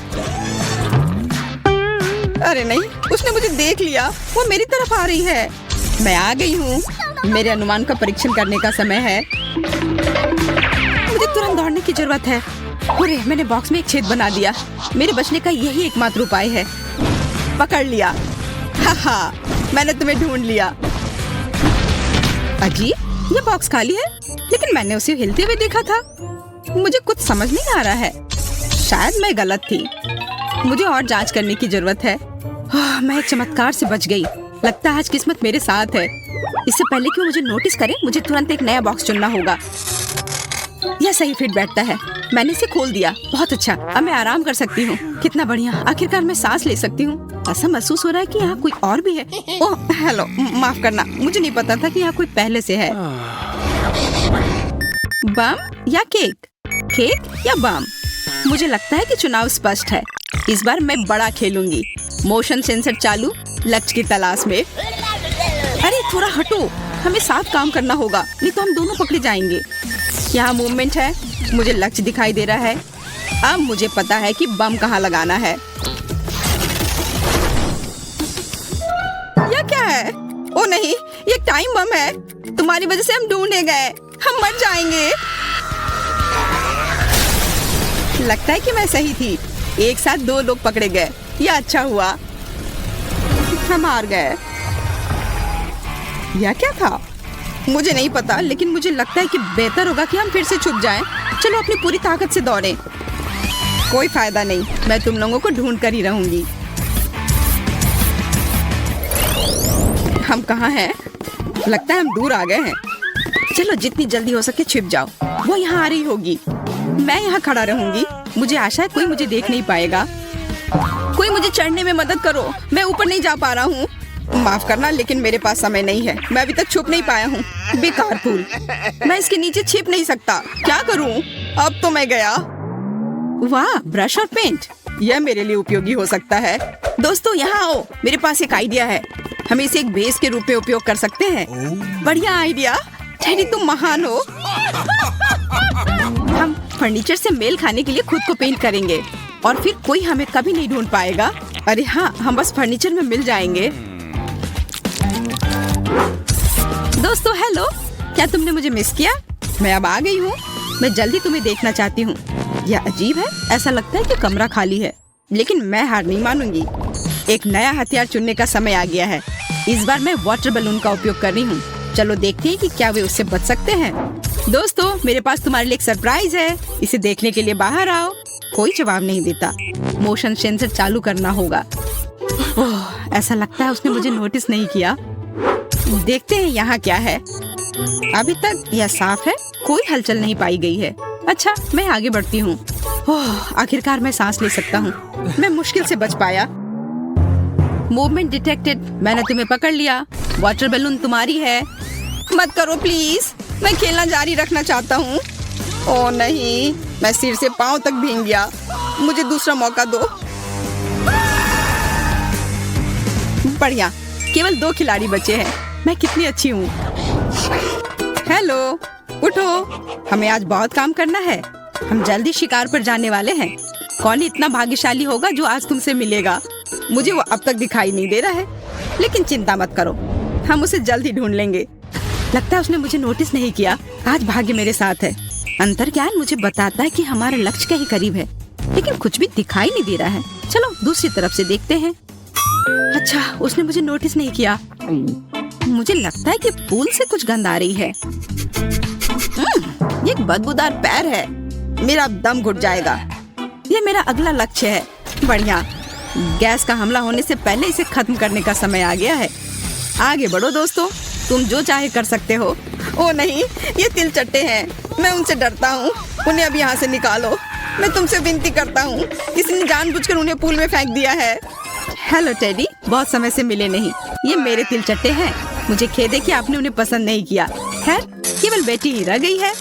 अरे नहीं, उसने मुझे देख लिया। वो मेरी तरफ आ रही है। मैं आ गई हूँ। मेरे अनुमान का परीक्षण करने का समय है। मुझे तुरंत दौड़ने की जरूरत है। अरे, मैंने बॉक्स में एक छेद बना दिया। मेरे बचने का यही एकमात्र उपाय है। पकड़ लिया। हाँ, मैंने तुम्हें ढूंढ लिया। अजीब, ये बॉक्स खाली है, लेकिन मैंने उसे हिलते हुए देखा था। मुझे कुछ समझ नहीं आ रहा है। शायद मैं गलत थी। मुझे और जांच करने की जरूरत है। मैं एक चमत्कार से बच गई। लगता है आज किस्मत मेरे साथ है। इससे पहले कि वो मुझे नोटिस करे, मुझे तुरंत एक नया बॉक्स चुनना होगा। यह सही फिट बैठता है। मैंने इसे खोल दिया। बहुत अच्छा, अब मैं आराम कर सकती हूँ। कितना बढ़िया, आखिरकार मैं सांस ले सकती हूँ। ऐसा महसूस हो रहा है कि यहाँ कोई और भी है। ओह हेलो, माफ करना, मुझे नहीं पता था कि यहाँ कोई पहले से है। बम या केक? केक या बम? मुझे लगता है कि चुनाव स्पष्ट है। इस बार मैं बड़ा खेलूंगी। मोशन सेंसर चालू, लक्ष्य की तलाश में। अरे थोड़ा हटो, हमें साथ काम करना होगा, नहीं तो हम दोनों पकड़े जाएंगे। यहाँ मूवमेंट है, मुझे लक्ष्य दिखाई दे रहा है। अब मुझे पता है कि बम कहाँ लगाना है। यह क्या है? ओ नहीं, ये टाइम बम है। तुम्हारी वजह से हम ढूंढे गए, हम मर जाएंगे। लगता है कि मैं सही थी, एक साथ 2 लोग पकड़े गए। यह अच्छा हुआ, हम हार गए। यह क्या था? मुझे नहीं पता, लेकिन मुझे लगता है कि बेहतर होगा कि हम फिर से छुप जाएं। चलो अपनी पूरी ताकत से दौड़ें। कोई फायदा नहीं, मैं तुम लोगों को ढूंढ कर ही रहूंगी। हम कहाँ हैं? लगता है हम दूर आ गए हैं। चलो जितनी जल्दी हो सके छिप जाओ। वो यहाँ आ रही होगी, मैं यहाँ खड़ा रहूंगी। मुझे आशा है कोई मुझे देख नहीं पाएगा। कोई मुझे चढ़ने में मदद करो, मैं ऊपर नहीं जा पा रहा हूँ। माफ करना, लेकिन मेरे पास समय नहीं है। मैं अभी तक छुप नहीं पाया हूँ। बेकार फूल, मैं इसके नीचे छिप नहीं सकता। क्या करूँ? अब तो मैं गया। वाह, ब्रश और पेंट, यह मेरे लिए उपयोगी हो सकता है। दोस्तों यहाँ आओ, मेरे पास एक आइडिया है। हम इसे एक बेस के रूप में उपयोग कर सकते हैं। बढ़िया आइडिया टेडी, तुम महान हो। हम फर्नीचर से मेल खाने के लिए खुद को पेंट करेंगे और फिर कोई हमें कभी नहीं ढूंढ पाएगा। अरे हाँ, हम बस फर्नीचर में मिल जाएंगे। दोस्तों हेलो, क्या तुमने मुझे मिस किया? मैं अब आ गई हूँ। मैं जल्दी तुम्हें देखना चाहती हूँ। यह अजीब है, ऐसा लगता है कि कमरा खाली है, लेकिन मैं हार नहीं मानूंगी। एक नया हथियार चुनने का समय आ गया है। इस बार मैं वाटर बैलून का उपयोग कर रही हूँ। चलो देखते हैं कि क्या वे उससे बच सकते हैं। दोस्तों, मेरे पास तुम्हारे लिए एक सरप्राइज है। इसे देखने के लिए बाहर आओ। कोई जवाब नहीं देता। मोशन सेंसर चालू करना होगा। ओह, ऐसा लगता है उसने मुझे नोटिस नहीं किया। देखते हैं यहाँ क्या है। अभी तक यह साफ है, कोई हलचल नहीं पाई गई है। अच्छा, मैं आगे बढ़ती हूँ। ओह, आखिरकार मैं सांस ले सकता हूँ। मैं मुश्किल से बच पाया। मूवमेंट डिटेक्टेड, मैंने तुम्हें पकड़ लिया। वाटर बैलून तुम्हारी है। मत करो प्लीज, मैं खेलना जारी रखना चाहता हूँ। ओह नहीं, मैं सिर से पांव तक भीग गया। मुझे दूसरा मौका दो। बढ़िया, केवल 2 खिलाड़ी बचे हैं। मैं कितनी अच्छी हूँ। हेलो, उठो, हमें आज बहुत काम करना है। हम जल्दी शिकार पर जाने वाले हैं। कौन इतना भाग्यशाली होगा जो आज तुमसे मिलेगा? मुझे वो अब तक दिखाई नहीं दे रहा है, लेकिन चिंता मत करो, हम उसे जल्दी ढूंढ लेंगे। लगता है उसने मुझे नोटिस नहीं किया। आज भाग्य मेरे साथ है। अंतर्ज्ञान मुझे बताता है कि हमारा लक्ष्य के ही करीब है, लेकिन कुछ भी दिखाई नहीं दे रहा है। चलो दूसरी तरफ से देखते हैं। अच्छा, उसने मुझे नोटिस नहीं किया। मुझे लगता है कि पूल से कुछ गंध आ रही है। ये एक बदबूदार पैर है। मेरा दम घुट जाएगा। ये मेरा अगला लक्ष्य है। बढ़िया, गैस का हमला होने से पहले इसे खत्म करने का समय आ गया है। आगे बढ़ो दोस्तों, तुम जो चाहे कर सकते हो। ओ नहीं, ये तिलचट्टे हैं, मैं उनसे डरता हूँ। उन्हें अब यहाँ से निकालो। मैं तुमसे विनती करता हूँ। इसने जानबूझकर उन्हें पूल में फेंक दिया है। हेलो टेडी, बहुत समय से मिले नहीं। ये मेरे तिलचट्टे हैं। मुझे खेद है कि आपने उन्हें पसंद नहीं किया। खैर, केवल बेटी ही रह गई है,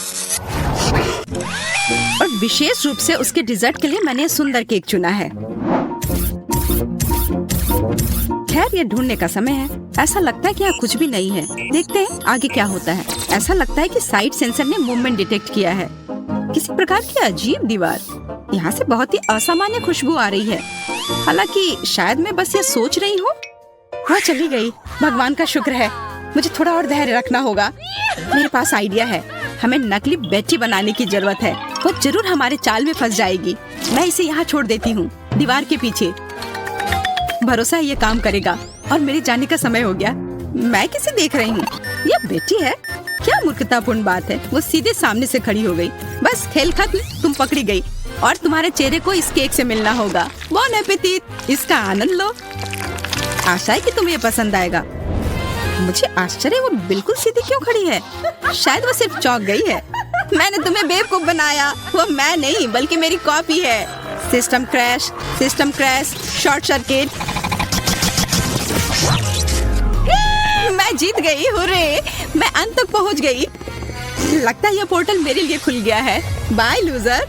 और विशेष रूप से उसके डिजर्ट के लिए मैंने सुंदर केक चुना है। खैर, ये ढूंढने का समय है। ऐसा लगता है कि यहाँ कुछ भी नहीं है। देखते हैं आगे क्या होता है। ऐसा लगता है कि साइड सेंसर ने मूवमेंट डिटेक्ट किया है। किसी प्रकार की अजीब दीवार। यहाँ से बहुत ही असामान्य खुशबू आ रही है। हालांकि शायद मैं बस ये सोच रही हूँ। वह चली गई। भगवान का शुक्र है। मुझे थोड़ा और धैर्य रखना होगा। मेरे पास आइडिया है। हमें नकली बेटी बनाने की जरूरत है। वो जरूर हमारे चाल में फंस जाएगी। मैं इसे यहाँ छोड़ देती हूँ, दीवार के पीछे। भरोसा है ये काम करेगा। और मेरे जाने का समय हो गया। मैं किसे देख रही हूँ? ये बेटी है। क्या मूर्खतापूर्ण बात है। वो सीधे सामने से खड़ी हो गई। बस खेल खत्म, तुम पकड़ी गई और तुम्हारे चेहरे को इस केक से मिलना होगा। बॉन एपेटिट, इसका आनंद लो। आशा है कि तुम्हें पसंद आएगा। मुझे आश्चर्य, वो बिल्कुल सीधी क्यों खड़ी है? शायद वो सिर्फ चौंक गई है। मैंने तुम्हें बेवकूफ बनाया। वो मैं नहीं, बल्कि मेरी कॉपी है। System crash, short circuit. मैं जीत गई, हुर्रे! मैं अंत तक पहुंच गई। लगता है यह पोर्टल मेरे लिए खुल गया है। Bye loser.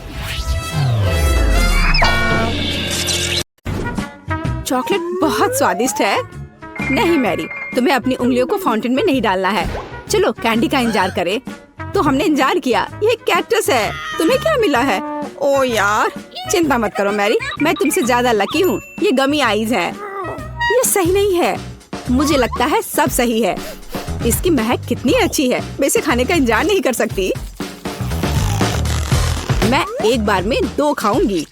चॉकलेट बहुत स्वादिष्ट है। नहीं मैरी, तुम्हें अपनी उंगलियों को फाउंटेन में नहीं डालना है। चलो कैंडी का इंतजार करें। तो हमने इंतजार किया। ये कैक्टस है। तुम्हें क्या मिला है? ओ यार, चिंता मत करो मैरी, मैं तुमसे ज्यादा लकी हूँ। ये गमी आइज है। ये सही नहीं है। मुझे लगता है सब सही है। इसकी महक कितनी अच्छी है। मैं इसे खाने का इंतजार नहीं कर सकती। मैं एक बार में 2 खाऊंगी।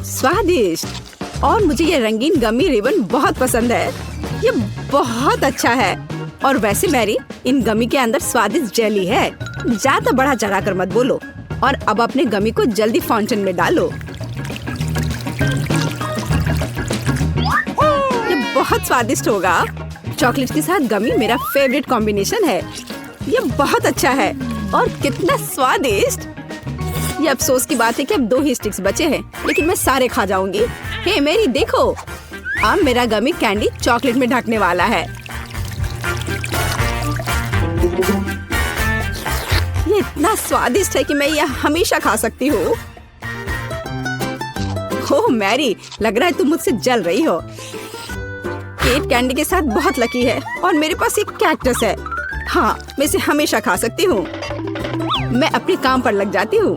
स्वादिष्ट। और मुझे ये रंगीन गमी रिबन बहुत पसंद है। ये बहुत अच्छा है। और वैसे मैरी, इन गमी के अंदर स्वादिष्ट जेली है। ज्यादा बढ़ा चढ़ा कर मत बोलो। और अब अपने गमी को जल्दी फाउंटेन में डालो। ये बहुत स्वादिष्ट होगा। चॉकलेट के साथ गमी मेरा फेवरेट कॉम्बिनेशन है। ये बहुत अच्छा है। और कितना स्वादिष्ट। ये अफसोस की बात है कि अब 2 ही स्टिक्स बचे हैं, लेकिन मैं सारे खा जाऊंगी। हे मेरी देखो, अब मेरा गमी कैंडी चॉकलेट में ढकने वाला है। ये इतना स्वादिष्ट है कि मैं यह हमेशा खा सकती हूँ। ओह मैरी, लग रहा है तुम मुझसे जल रही हो। केट कैंडी के साथ बहुत लकी है और मेरे पास एक कैक्टस है। हाँ, मैं इसे हमेशा खा सकती हूँ। मैं अपने काम पर लग जाती हूँ।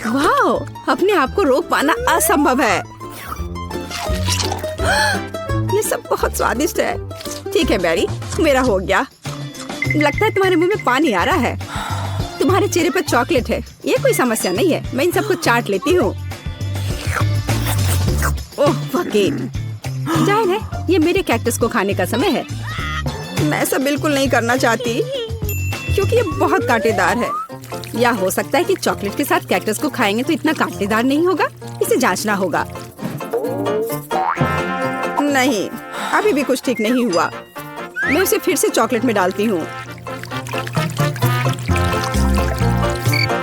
वाह, अपने आप को रोक पाना असंभव है। ये सब बहुत स्वादिष्ट है। ठीक है मैरी, मेरा हो गया। लगता है तुम्हारे मुंह में पानी आ रहा है। तुम्हारे चेहरे पर चॉकलेट है, ये कोई समस्या नहीं है। मैं इन सबको चाट लेती हूँ। ओह फकीर, जाहिर है ये मेरे कैक्टस को खाने का समय है। मैं ऐसा बिल्कुल नहीं करना चाहती क्योंकि ये बहुत कांटेदार है। या हो सकता है कि चॉकलेट के साथ कैक्टस को खाएंगे तो इतना कांटेदार नहीं होगा। इसे जांचना होगा। नहीं, अभी भी कुछ ठीक नहीं हुआ। मैं उसे फिर से चॉकलेट में डालती हूँ।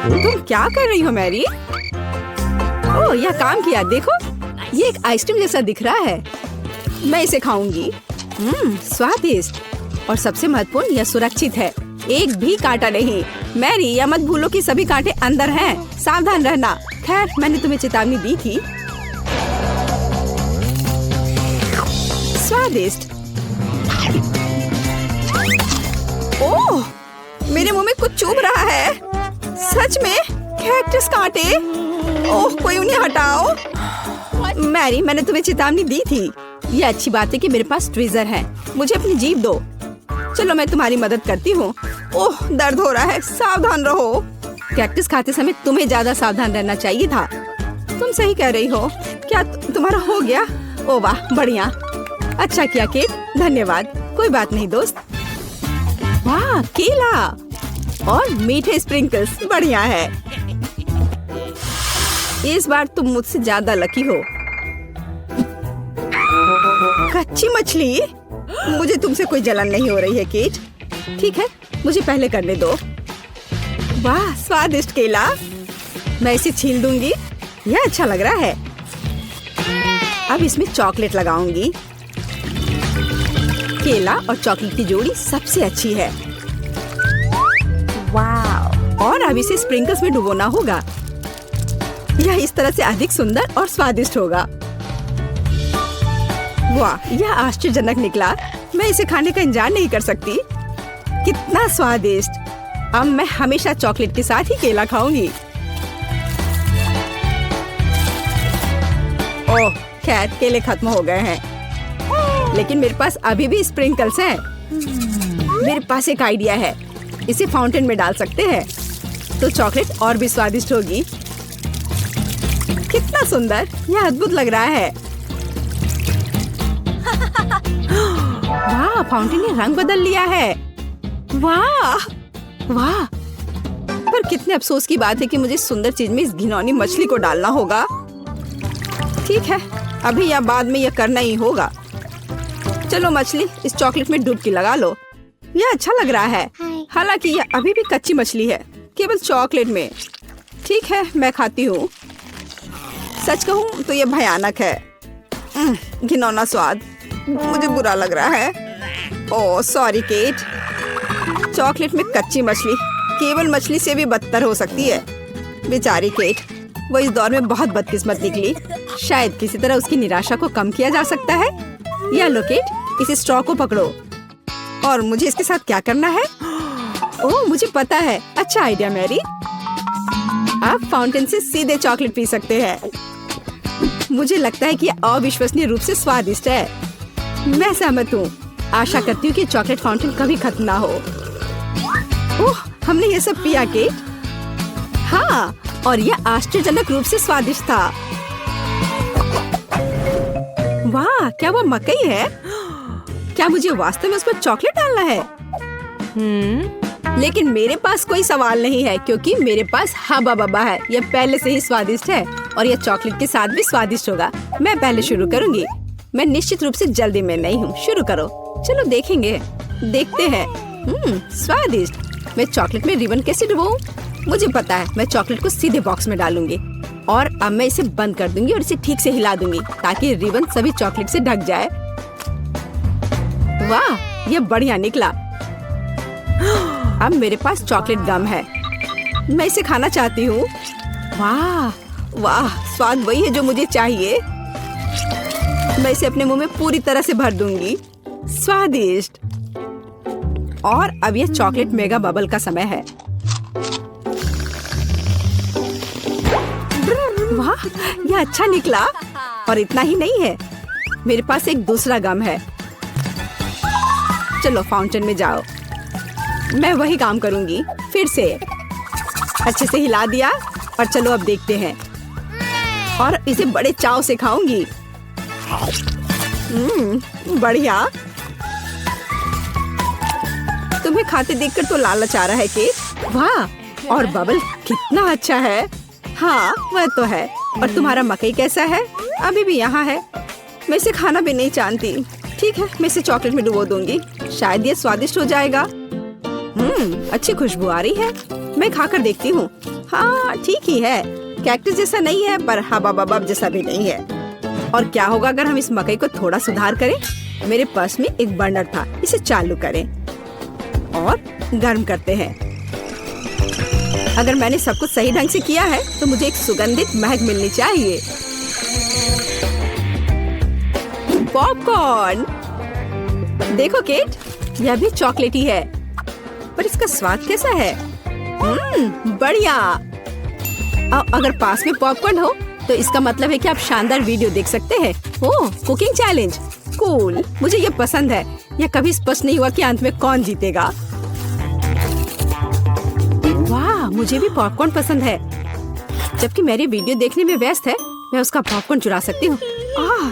तुम क्या कर रही हो मैरी? ओह, यह काम किया। देखो, ये एक आइसक्रीम जैसा दिख रहा है। मैं इसे खाऊंगी। स्वादिष्ट। और सबसे महत्वपूर्ण, यह सुरक्षित है। एक भी कांटा नहीं। मैरी, यह मत भूलो कि सभी कांटे अंदर हैं। सावधान रहना। खैर, मैंने तुम्हें चेतावनी दी थी। स्वादिष्ट। ओह, मेरे मुंह में कुछ चुभ रहा है। सच में कैक्टस कांटे। ओह, कोई उन्हें हटाओ। मैरी, मैंने तुम्हें चेतावनी दी थी। ये अच्छी बात है कि मेरे पास ट्विज़र है। मुझे अपनी जीभ दो। चलो, मैं तुम्हारी मदद करती हूँ। ओह, दर्द हो रहा है। सावधान रहो। कैक्टस खाते समय तुम्हें ज्यादा सावधान रहना चाहिए था। तुम सही कह रही हो। क्या तुम्हारा हो गया? ओह वाह, बढ़िया। अच्छा किया केट, धन्यवाद। कोई बात नहीं दोस्त। वाह, केला और मीठे स्प्रिंकल्स, बढ़िया है। इस बार तुम मुझसे ज्यादा लकी हो। कच्ची मछली? मुझे तुमसे कोई जलन नहीं हो रही है केट। ठीक है, मुझे पहले करने दो। वाह, स्वादिष्ट केला। मैं इसे छील दूंगी। यह अच्छा लग रहा है। अब इसमें चॉकलेट लगाऊंगी। केला और चॉकलेट की जोड़ी सबसे अच्छी है। वाह! और अब इसे स्प्रिंकल्स में डुबोना होगा। यह इस तरह से अधिक सुंदर और स्वादिष्ट होगा। वाह, यह आश्चर्यजनक निकला। मैं इसे खाने का इंतजार नहीं कर सकती। कितना स्वादिष्ट। अब मैं हमेशा चॉकलेट के साथ ही केला खाऊंगी। ओह, खैर केले खत्म हो गए हैं, लेकिन मेरे पास अभी भी स्प्रिंकल्स हैं। मेरे पास एक आइडिया है। इसे फाउंटेन में डाल सकते हैं तो चॉकलेट और भी स्वादिष्ट होगी। कितना सुंदर, यह अद्भुत लग रहा है। वाह, फाउंटेन ने रंग बदल लिया है। वाह वाह, पर कितने अफसोस की बात है कि मुझे सुंदर चीज में इस घिनौनी मछली को डालना होगा। ठीक है, अभी या बाद में यह करना ही होगा। चलो मछली, इस चॉकलेट में डुबकी लगा लो। यह अच्छा लग रहा है। हालांकि यह अभी भी कच्ची मछली है, केवल चॉकलेट में। ठीक है, मैं खाती हूँ। सच कहूँ तो यह भयानक है। घिनौना स्वाद। मुझे बुरा लग रहा है। Oh sorry cat. चॉकलेट में कच्ची मछली केवल मछली से भी बदतर हो सकती है। बेचारी केट, वो इस दौर में बहुत बदकिस्मत निकली। शायद किसी तरह उसकी निराशा को कम किया जा सकता है। या लो केट, इस स्ट्रॉ को पकड़ो। और मुझे इसके साथ क्या करना है? ओह मुझे पता है। अच्छा आइडिया मैरी। आप फाउंटेन से सीधे चॉकलेट पी सकते हैं। मुझे लगता है कि यह अविश्वसनीय रूप से स्वादिष्ट है। मैं सहमत हूँ। आशा करती हूँ कि चॉकलेट फाउंटेन कभी खत्म ना हो। ओह हमने ये सब पिया केट। हाँ, और यह आश्चर्यजनक रूप से स्वादिष्ट था। वाह, क्या वो मकई है? क्या मुझे वास्तव में उस पर चॉकलेट डालना है? लेकिन मेरे पास कोई सवाल नहीं है क्योंकि मेरे पास हबा बबा है। यह पहले से ही स्वादिष्ट है और यह चॉकलेट के साथ भी स्वादिष्ट होगा। मैं पहले शुरू करूंगी। मैं निश्चित रूप से जल्दी में नहीं हूँ। शुरू करो। चलो देखेंगे। देखते हैं। स्वादिष्ट। मैं चॉकलेट में रिबन कैसे डुबाऊं? मुझे पता है। मैं चॉकलेट को सीधे बॉक्स में डालूंगी और अब मैं इसे बंद कर दूंगी और इसे ठीक से हिला दूंगी ताकि रिबन सभी चॉकलेट से ढक जाए। वाह, ये बढ़िया निकला। अब मेरे पास चॉकलेट गम है। मैं इसे खाना चाहती हूँ। वाह वाह, स्वाद वही है जो मुझे चाहिए। मैं इसे अपने मुंह में पूरी तरह से भर दूंगी। स्वादिष्ट। और अब यह चॉकलेट मेगा बबल का समय है। वाह, यह अच्छा निकला। और इतना ही नहीं है, मेरे पास एक दूसरा गम है। चलो फाउंटेन में जाओ। मैं वही काम करूंगी। फिर से अच्छे से हिला दिया और चलो अब देखते हैं। और इसे बड़े चाव से खाऊंगी। बढ़िया। तुम्हें खाते देखकर तो लालच आ रहा है कि वाह, और बबल कितना अच्छा है। हाँ वह तो है। और तुम्हारा मकई कैसा है? अभी भी यहाँ है। मैं इसे खाना भी नहीं जानती। ठीक है, मैं इसे चॉकलेट में डुबो दूंगी। शायद ये स्वादिष्ट हो जाएगा। अच्छी खुशबू आ रही है। मैं खाकर देखती हूँ। हाँ ठीक ही है। कैक्टस जैसा नहीं है पर हबा बबा जैसा भी नहीं है। और क्या होगा अगर हम इस मकई को थोड़ा सुधार करें? मेरे पर्स में एक बर्नर था। इसे चालू करें और गर्म करते हैं। अगर मैंने सब कुछ सही ढंग से किया है तो मुझे एक सुगंधित महक मिलनी चाहिए। पॉपकॉर्न। देखो केट, यह भी चॉकलेटी है पर इसका स्वाद कैसा है? बढ़िया। अगर पास में पॉपकॉर्न हो तो इसका मतलब है कि आप शानदार वीडियो देख सकते हैं। ओह, कुकिंग चैलेंज। कूल, मुझे ये पसंद है। यह कभी स्पष्ट नहीं हुआ कि अंत में कौन जीतेगा। वाह, मुझे भी पॉपकॉर्न पसंद है। जबकि मेरी वीडियो देखने में व्यस्त है, मैं उसका पॉपकॉर्न चुरा सकती हूँ।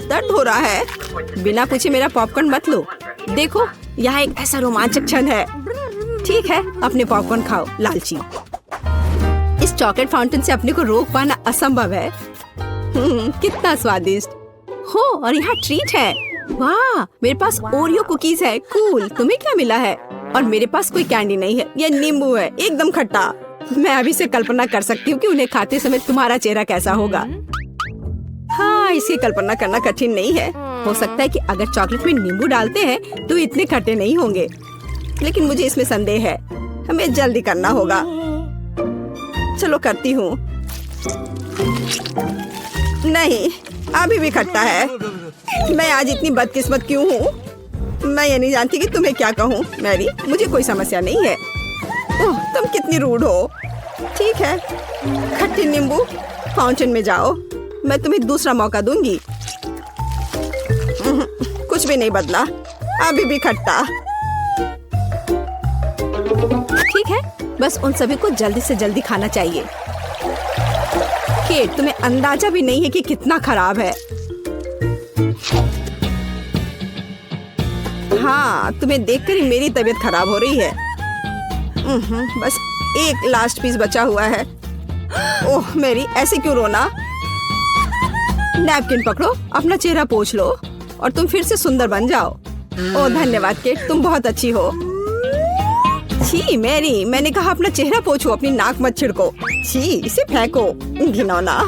दर्द हो रहा है। बिना पूछे मेरा पॉपकॉर्न मत लो। देखो, यहाँ एक ऐसा रोमांचक क्षण है। ठीक है, अपने पॉपकॉर्न खाओ लालची। इस चॉकलेट फाउंटेन से अपने को रोक पाना असंभव है। कितना स्वादिष्ट हो। और यहाँ ट्रीट है। वाह, मेरे पास ओरियो कुकीज है। कूल। तुम्हें क्या मिला है? और मेरे पास कोई कैंडी नहीं है। यह नींबू है, एकदम खट्टा। मैं अभी से कल्पना कर सकती हूँ कि उन्हें खाते समय तुम्हारा चेहरा कैसा होगा। हाँ, इसकी कल्पना करना कठिन नहीं है। हो सकता है कि अगर चॉकलेट में नींबू डालते हैं तो इतने खट्टे नहीं होंगे, लेकिन मुझे इसमें संदेह है। हमें जल्दी करना होगा। चलो करती हूँ। नहीं, अभी भी खट्टा है। मैं आज इतनी बदकिस्मत क्यों हूँ? मैं ये नहीं जानती कि तुम्हें क्या कहूँ। मैरी, मुझे कोई समस्या नहीं है। ओह, तुम कितनी रूड हो। ठीक है, खट्टी नींबू, फाउंटेन में जाओ। मैं तुम्हें दूसरा मौका दूंगी। कुछ भी नहीं बदला, अभी भी खट्टा। ठीक है, बस उन सभी को जल्दी से जल्दी खाना चाहिए। केट, तुम्हें अंदाजा भी नहीं है कि कितना खराब है। हाँ, तुम्हें देखकर ही मेरी तबीयत खराब हो रही है। बस एक लास्ट पीस बचा हुआ है। ओह मेरी, ऐसे क्यों रोना? नैपकिन पकड़ो, अपना चेहरा पोंछ लो और तुम फिर से सुंदर बन जाओ। ओह धन्यवाद केट, तुम बहुत अच्छी हो। छी मैरी, मैंने कहा अपना चेहरा पोंछो, अपनी नाक मत छिड़को। छी, इसे फेंको, घिनौना।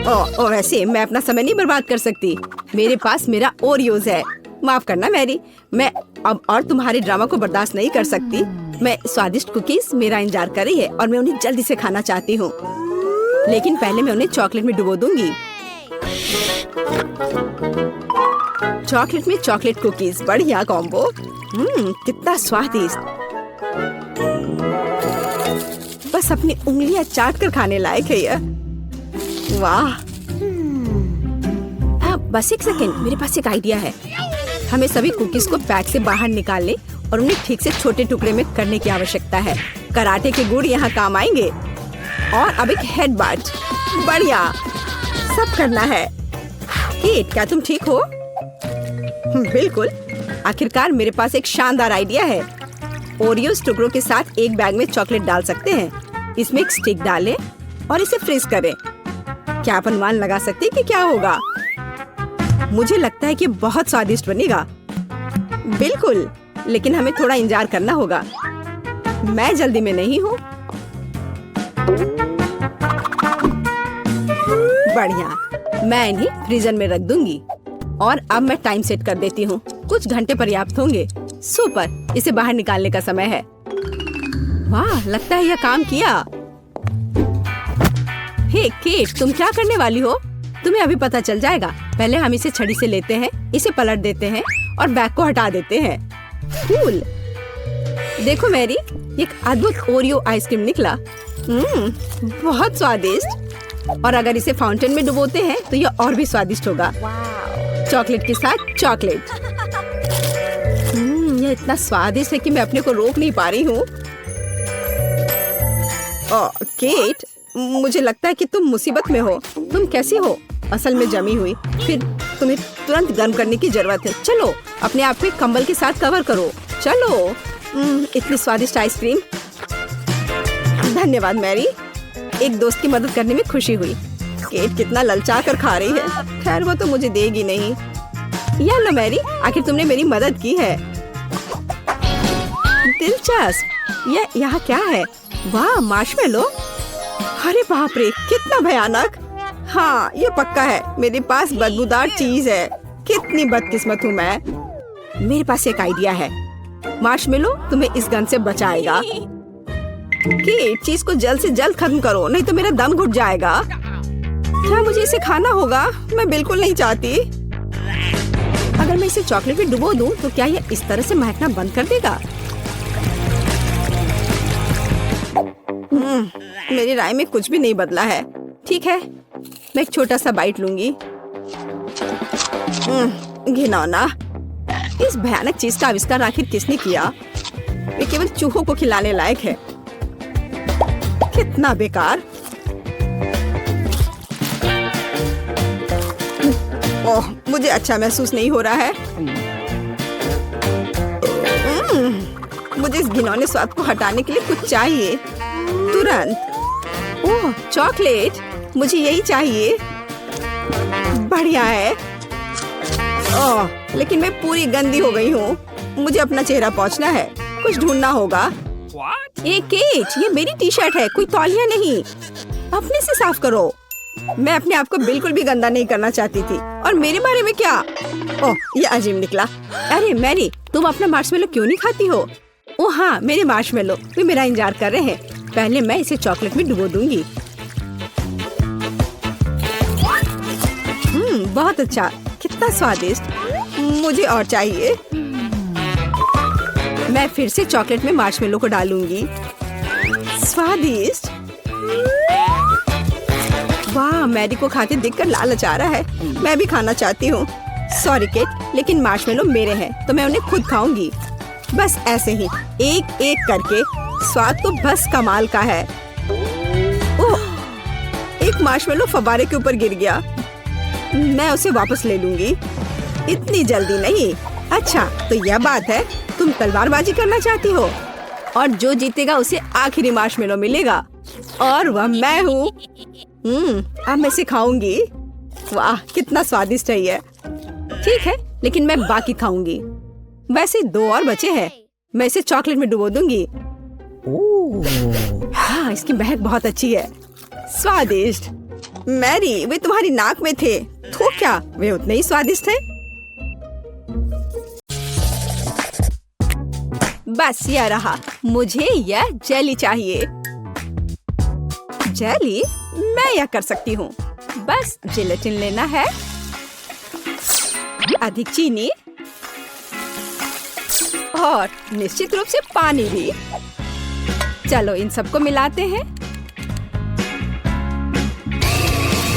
वैसे मैं अपना समय नहीं बर्बाद कर सकती। मेरे पास मेरा ओरियोज है। माफ करना मैरी, मैं अब और तुम्हारे ड्रामा को बर्दाश्त नहीं कर सकती। मैं स्वादिष्ट कुकीज मेरा इंतजार कर रही है और मैं उन्हें जल्दी से खाना चाहती हूँ। लेकिन पहले मैं उन्हें चॉकलेट में डुबो दूंगी। चॉकलेट में चॉकलेट कुकीज, बढ़िया कॉम्बो। कितना स्वादिष्ट। बस अपनी उंगलियां चाट कर खाने लायक है यह। वाह। बस एक सेकेंड, मेरे पास एक आइडिया है। हमें सभी कुकीज को पैक से बाहर निकालने और उन्हें ठीक से छोटे टुकड़े में करने की आवश्यकता है। कराटे के गुण यहाँ काम आएंगे। और अब एक हेडबट, बढ़िया, सब करना है। केट, क्या तुम ठीक हो? बिल्कुल। आखिरकार मेरे पास एक शानदार आइडिया है। ओरियोस टुकड़ों के साथ एक बैग में चॉकलेट डाल सकते हैं। इसमें एक स्टिक डालें और इसे फ्रीज करें। क्या आप अनुमान लगा सकते हैं कि क्या होगा? मुझे लगता है कि बहुत स्वादिष्ट बनेगा। बिल्कुल, लेकिन हमें थोड़ा इंतजार करना होगा। मैं जल्दी में नहीं हूँ। बढ़िया, मैं इन्हें फ्रीजर में रख दूंगी। और अब मैं टाइम सेट कर देती हूँ। कुछ घंटे पर्याप्त होंगे। सुपर, इसे बाहर निकालने का समय है। वाह, लगता है यह काम किया। हे केट, तुम क्या करने वाली हो? तुम्हें अभी पता चल जाएगा। पहले हम इसे छड़ी से लेते हैं, इसे पलट देते हैं और बैग को हटा देते हैं। कूल। देखो मैरी, एक अद्भुत ओरियो आइसक्रीम निकला। बहुत स्वादिष्ट। और अगर इसे फाउंटेन में डुबोते हैं तो यह और भी स्वादिष्ट होगा। चॉकलेट के साथ चॉकलेट। यह इतना स्वादिष्ट है कि मैं अपने को रोक नहीं पा रही हूँ। केट, मुझे लगता है कि तुम मुसीबत में हो। तुम कैसी हो? असल में जमी हुई। फिर तुम्हें तुरंत गर्म करने की जरूरत है। चलो, अपने आप को कंबल के साथ कवर करो। चलो। इतनी स्वादिष्ट आइसक्रीम। धन्यवाद मैरी, एक दोस्त की मदद करने में खुशी हुई। केट कितना ललचा कर खा रही है। खैर, वो तो मुझे देगी नहीं। या लो मैरी, आखिर तुमने मेरी मदद की है। दिलचस्प। यह यहाँ क्या है? वाह, मार्शमेलो। अरे बाप रे, कितना भयानक। हाँ, ये पक्का है। मेरे पास बदबूदार चीज है। कितनी बदकिस्मत हूँ मैं। मेरे पास एक आइडिया है। मार्शमेलो तुम्हें इस गन से बचाएगा। कि चीज को जल्द से जल्द खत्म करो, नहीं तो मेरा दम घुट जाएगा। क्या मुझे इसे खाना होगा? मैं बिल्कुल नहीं चाहती। अगर मैं इसे चॉकलेट में डुबो दूं, तो क्या यह इस तरह से महकना बंद कर देगा? मेरी राय में कुछ भी नहीं बदला है। ठीक है, मैं एक छोटा सा बाइट लूंगी। घिनौना। इस भयानक चीज का आविष्कार आखिर किसने किया? ये केवल चूहों को खिलाने लायक है। कितना बेकार। ओह, मुझे अच्छा महसूस नहीं हो रहा है। मुझे इस घिनौने स्वाद को हटाने के लिए कुछ चाहिए, तुरंत। ओह, चॉकलेट, मुझे यही चाहिए। बढ़िया है। ओह, लेकिन मैं पूरी गंदी हो गई हूँ। मुझे अपना चेहरा पोंछना है। कुछ ढूंढना होगा। एक केट, ये मेरी टी शर्ट है, कोई तौलिया नहीं। अपने से साफ करो। मैं अपने आप को बिल्कुल भी गंदा नहीं करना चाहती थी। और मेरे बारे में क्या? ओह, ये अजीब निकला। अरे मैरी, तुम अपना मार्शमेलो क्यों नहीं खाती हो? ओह हाँ, मेरे मार्शमेलो, वे मेरा इंतजार कर रहे हैं। पहले मैं इसे चॉकलेट में डुबो दूंगी। बहुत अच्छा, कितना स्वादिष्ट। मुझे और चाहिए। मैं फिर से चॉकलेट में मार्शमेलो को डालूंगी। स्वादिष्ट। वाह, मैरी को खाते देखकर लालच आ रहा है। मैं भी खाना चाहती हूँ। सॉरी केट, लेकिन मार्शमेलो मेरे हैं तो मैं उन्हें खुद खाऊंगी। बस ऐसे ही, एक एक करके। स्वाद तो बस कमाल का है। ओह, एक मार्शमेलो फव्वारे के ऊपर गिर गया। मैं उसे वापस ले लूंगी। इतनी जल्दी नहीं। अच्छा, तो यह बात है, तुम तलवारबाजी करना चाहती हो और जो जीतेगा उसे आखिरी मार्शमेलो मिलेगा और वह मैं हूँ। अब मैं सिखाऊंगी। वाह, कितना स्वादिष्ट है ये। ठीक है, लेकिन मैं बाकी खाऊंगी। वैसे 2 और बचे हैं। मैं इसे चॉकलेट में डुबो दूंगी। हाँ, इसकी महक बहुत अच्छी है। स्वादिष्ट। मैरी, वे तुम्हारी नाक में थे। तो क्या वे उतने ही स्वादिष्ट थे? बस यह रहा, मुझे यह जेली चाहिए। जेली? मैं यह कर सकती हूँ। बस जिलेटिन लेना है, अधिक चीनी और निश्चित रूप से पानी भी। चलो इन सबको मिलाते हैं।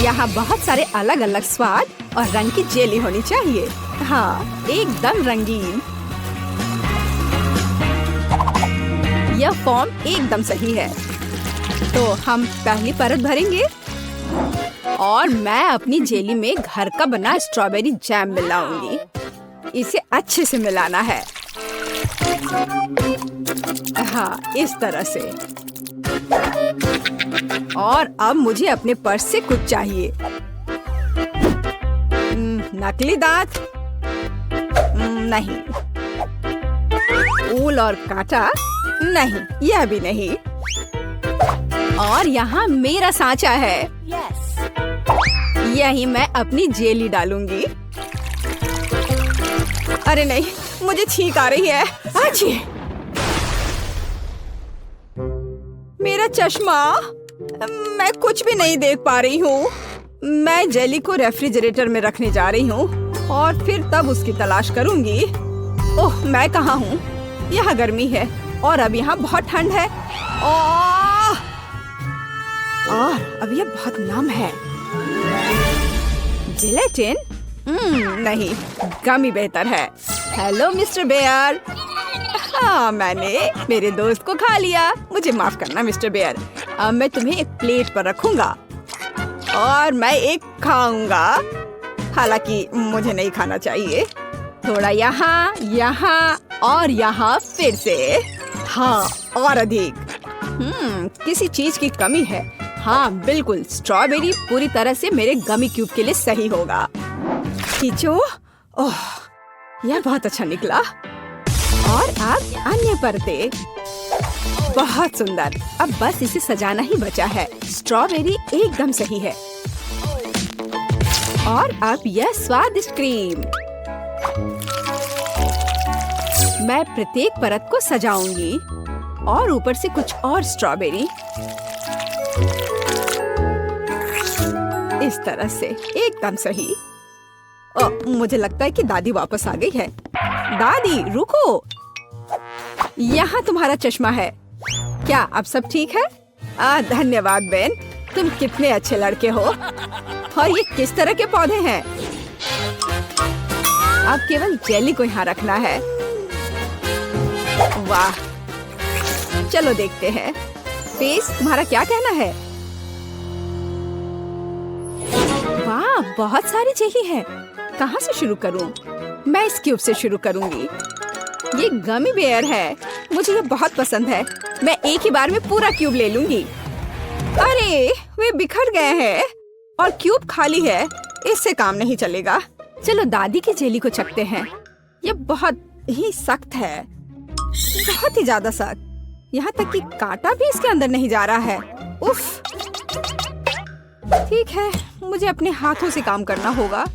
यहाँ बहुत सारे अलग अलग स्वाद और रंग की जेली होनी चाहिए। हाँ, एकदम रंगीन। यह फॉर्म एकदम सही है। तो हम पहली परत भरेंगे और मैं अपनी जेली में घर का बना स्ट्रॉबेरी जैम मिलाऊंगी। इसे अच्छे से मिलाना है। हाँ, इस तरह से। और अब मुझे अपने पर्स से कुछ चाहिए। नकली दांत? नहीं। ऊल और कांटा? नहीं, यह भी नहीं। और यहाँ मेरा सांचा है। यही मैं अपनी जेली डालूंगी। अरे नहीं, मुझे छींक आ रही है। आजी! मेरा चश्मा! मैं कुछ भी नहीं देख पा रही हूँ। मैं जेली को रेफ्रिजरेटर में रखने जा रही हूँ और फिर तब उसकी तलाश करूंगी। ओह, मैं कहाँ हूँ? यहाँ गर्मी है और अब यहाँ बहुत ठंड है। और अब यह बहुत नम है। जिलेटिन? नहीं, गमी बेहतर है। Hello mister bear. हाँ, मैंने मेरे दोस्त को खा लिया। मुझे माफ करना मिस्टर बेयर। अब मैं तुम्हें एक प्लेट पर रखूंगा और मैं एक खाऊंगा। हालांकि मुझे नहीं खाना चाहिए। थोड़ा यहाँ, यहाँ और यहाँ फिर से। हाँ, और अधिक। किसी चीज की कमी है। हाँ, बिल्कुल। स्ट्रॉबेरी पूरी तरह से मेरे गमी क्यूब के लिए सही होगा। खींचो। ओह, यह बहुत अच्छा निकला। और अब अन्य परतें। बहुत सुंदर। अब बस इसे सजाना ही बचा है। स्ट्रॉबेरी एकदम सही है। और अब यह स्वादिष्ट क्रीम। मैं प्रत्येक परत को सजाऊंगी और ऊपर से कुछ और स्ट्रॉबेरी। इस तरह से एकदम सही। मुझे लगता है कि दादी वापस आ गई है। दादी, रुको। यहाँ तुम्हारा चश्मा है। क्या अब सब ठीक है? धन्यवाद बेन, तुम कितने अच्छे लड़के हो। और ये किस तरह के पौधे हैं? अब केवल जेली को यहाँ रखना है। वाह, चलो देखते हैं। फेस, तुम्हारा क्या कहना है? वाह, बहुत सारी जेली है। कहाँ से शुरू करूं? मैं इस क्यूब से शुरू करूंगी। ये गमी बेयर है। मुझे ये बहुत पसंद है। मैं एक ही बार में पूरा क्यूब ले लूंगी। अरे, वे बिखर गए हैं और क्यूब खाली है। इससे काम नहीं चलेगा। चलो दादी की जेली को चखते हैं। ये बहुत ही सख्त है, बहुत ही ज्यादा सख्त। यहाँ तक कि कांटा भी इसके अंदर नहीं जा रहा है। उफ। ठीक है, मुझे अपने हाथों से काम करना होगा।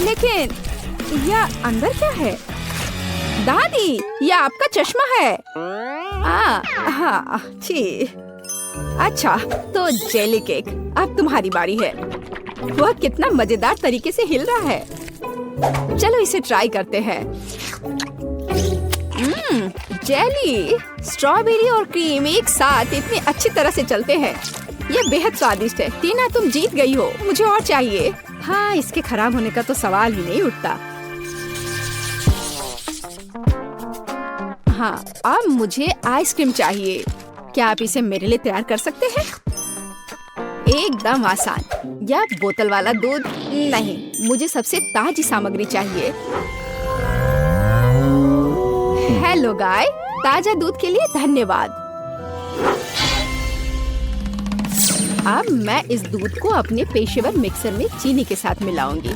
लेकिन यह अंदर क्या है? दादी, यह आपका चश्मा है। हाँ, छी। अच्छा, तो जेली केक, अब तुम्हारी बारी है। वह कितना मजेदार तरीके से हिल रहा है। चलो इसे ट्राई करते हैं। जेली, स्ट्रॉबेरी और क्रीम एक साथ इतनी अच्छी तरह से चलते हैं। यह बेहद स्वादिष्ट है। टीना, तुम जीत गई हो। मुझे और चाहिए। हाँ, इसके खराब होने का तो सवाल ही नहीं उठता। हाँ, अब मुझे आइसक्रीम चाहिए। क्या आप इसे मेरे लिए तैयार कर सकते हैं? एकदम आसान। या बोतल वाला दूध? नहीं, मुझे सबसे ताजी सामग्री चाहिए। हेलो गाय, ताजा दूध के लिए धन्यवाद। अब मैं इस दूध को अपने पेशेवर मिक्सर में चीनी के साथ मिलाऊंगी।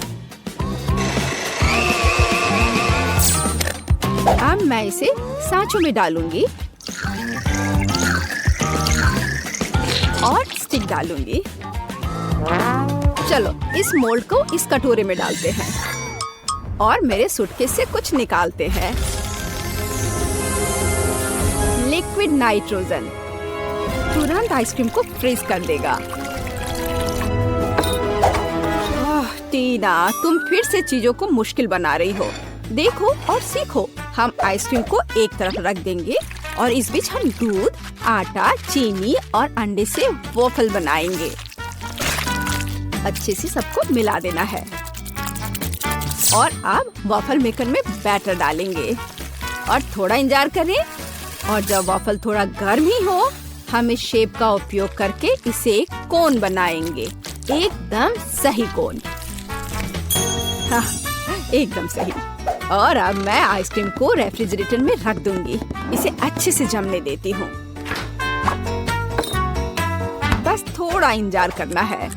अब मैं इसे सांचों में डालूंगी। और स्टिक डालूंगी। चलो इस मोल्ड को इस कटोरे में डालते हैं और मेरे सूटकेस से कुछ निकालते हैं। लिक्विड नाइट्रोजन तुरंत आइसक्रीम को फ्रीज कर देगा। टीना, तुम फिर से चीजों को मुश्किल बना रही हो। देखो और सीखो। हम आइसक्रीम को एक तरफ रख देंगे और इस बीच हम दूध, आटा, चीनी और अंडे से वॉफल बनाएंगे। अच्छे से सबको मिला देना है और अब वॉफल मेकर में बैटर डालेंगे और थोड़ा इंतजार करें। और जब वॉफल थोड़ा गर्म ही हो, हम इस शेप का उपयोग करके इसे एक कोन बनाएंगे। एकदम सही कोन। हाँ, एकदम सही। और अब मैं आइसक्रीम को रेफ्रिजरेटर में रख दूंगी। इसे अच्छे से जमने देती हूँ। बस थोड़ा इंतजार करना है।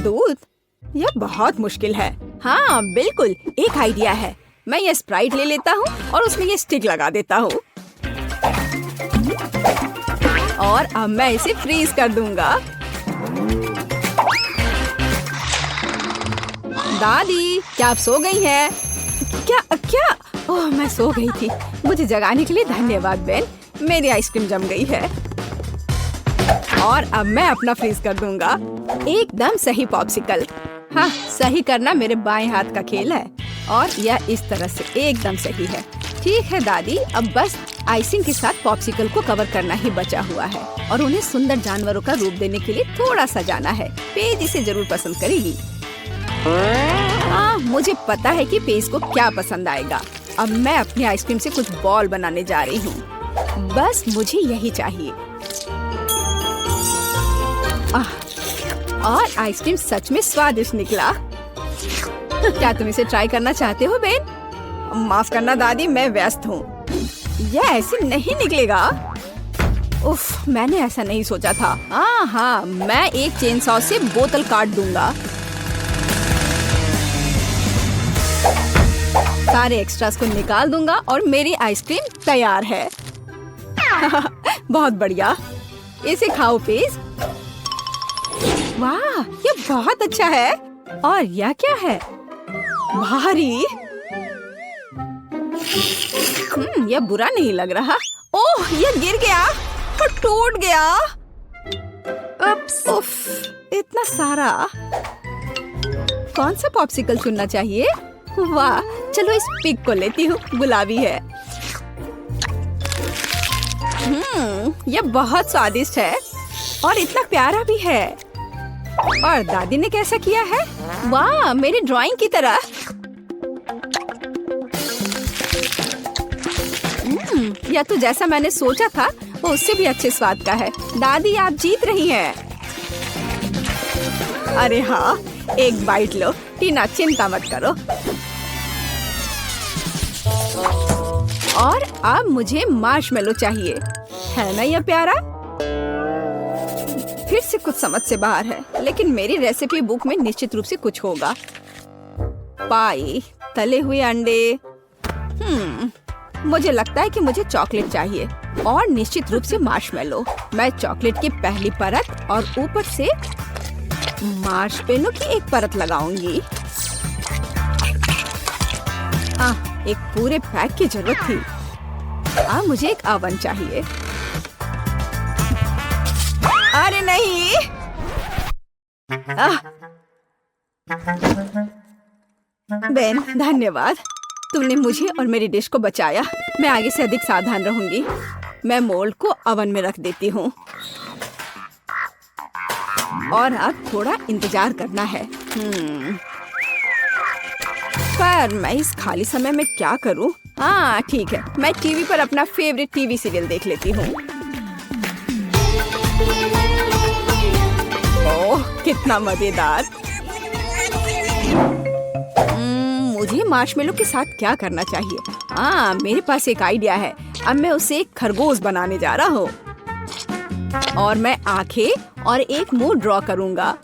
दूध? यह बहुत मुश्किल है। हाँ बिल्कुल, एक आइडिया है। मैं ये स्प्राइट ले लेता हूँ और उसमें ये स्टिक लगा देता हूँ और अब मैं इसे फ्रीज कर दूंगा। दादी, क्या आप सो गई हैं? क्या? ओह, मैं सो गई थी। मुझे जगाने के लिए धन्यवाद बेन। मेरी आइसक्रीम जम गई है और अब मैं अपना फ्रीज कर दूंगा। एकदम सही पॉप्सिकल। हाँ, सही करना मेरे बाएं हाथ का खेल है और यह इस तरह से एकदम सही है। ठीक है दादी, अब बस आइसिंग के साथ पॉप्सिकल को कवर करना ही बचा हुआ है और उन्हें सुंदर जानवरों का रूप देने के लिए थोड़ा सजाना है। पेज इसे जरूर पसंद करेगी। हाँ, मुझे पता है कि पेज को क्या पसंद आएगा। अब मैं अपनी आइसक्रीम से कुछ बॉल बनाने जा रही हूँ। बस मुझे यही चाहिए। और आइसक्रीम सच में स्वादिष्ट निकला। क्या तुम इसे ट्राई करना चाहते हो बेन? माफ करना दादी, मैं व्यस्त हूँ। यह ऐसे नहीं निकलेगा। उफ, मैंने ऐसा नहीं सोचा था। हाँ, मैं एक चेन सॉ से बोतल काट दूंगा। सारे एक्स्ट्रास को निकाल दूंगा और मेरी आइसक्रीम तैयार है। बहुत बढ़िया। इसे खाओ प्लीज। वाह, ये बहुत अच्छा है। और यह क्या है? भारी। यह बुरा नहीं लग रहा। ओह, यह गिर गया और टूट गया। उफ, इतना सारा। कौन सा पॉप्सिकल चुनना चाहिए? वाह, चलो इस पिग को लेती हूँ। गुलाबी है। यह बहुत स्वादिष्ट है और इतना प्यारा भी है। और दादी ने कैसा किया है? वाह, मेरी ड्राइंग की तरह। यह तो जैसा मैंने सोचा था वो उससे भी अच्छे स्वाद का है। दादी, आप जीत रही हैं। अरे हाँ, एक बाइट लो। टीना, चिंता मत करो। और अब मुझे मार्शमेलो चाहिए। है ना यह प्यारा? फिर से कुछ समझ से बाहर है, लेकिन मेरी रेसिपी बुक में निश्चित रूप से कुछ होगा। पाई, तले हुए अंडे। मुझे लगता है कि मुझे चॉकलेट चाहिए और निश्चित रूप से मार्शमेलो। मैं चॉकलेट की पहली परत और ऊपर से मार्शमेलो की एक परत लगाऊंगी। एक पूरे पैक की जरूरत थी। अब मुझे एक ओवन चाहिए। अरे नहीं। बेन, धन्यवाद। तुमने मुझे और मेरी डिश को बचाया। मैं आगे से अधिक सावधान रहूंगी। मैं मोल्ड को ओवन में रख देती हूँ और अब थोड़ा इंतजार करना है। पर मैं इस खाली समय में क्या करूं? हाँ ठीक है, मैं टीवी पर अपना फेवरेट टीवी सीरियल देख लेती हूँ। ओह, कितना मजेदार। मुझे मार्शमेलो के साथ क्या करना चाहिए? हाँ, मेरे पास एक आइडिया है। अब मैं उसे एक खरगोश बनाने जा रहा हूँ और मैं आंखें और एक मुंह ड्रॉ करूँगा।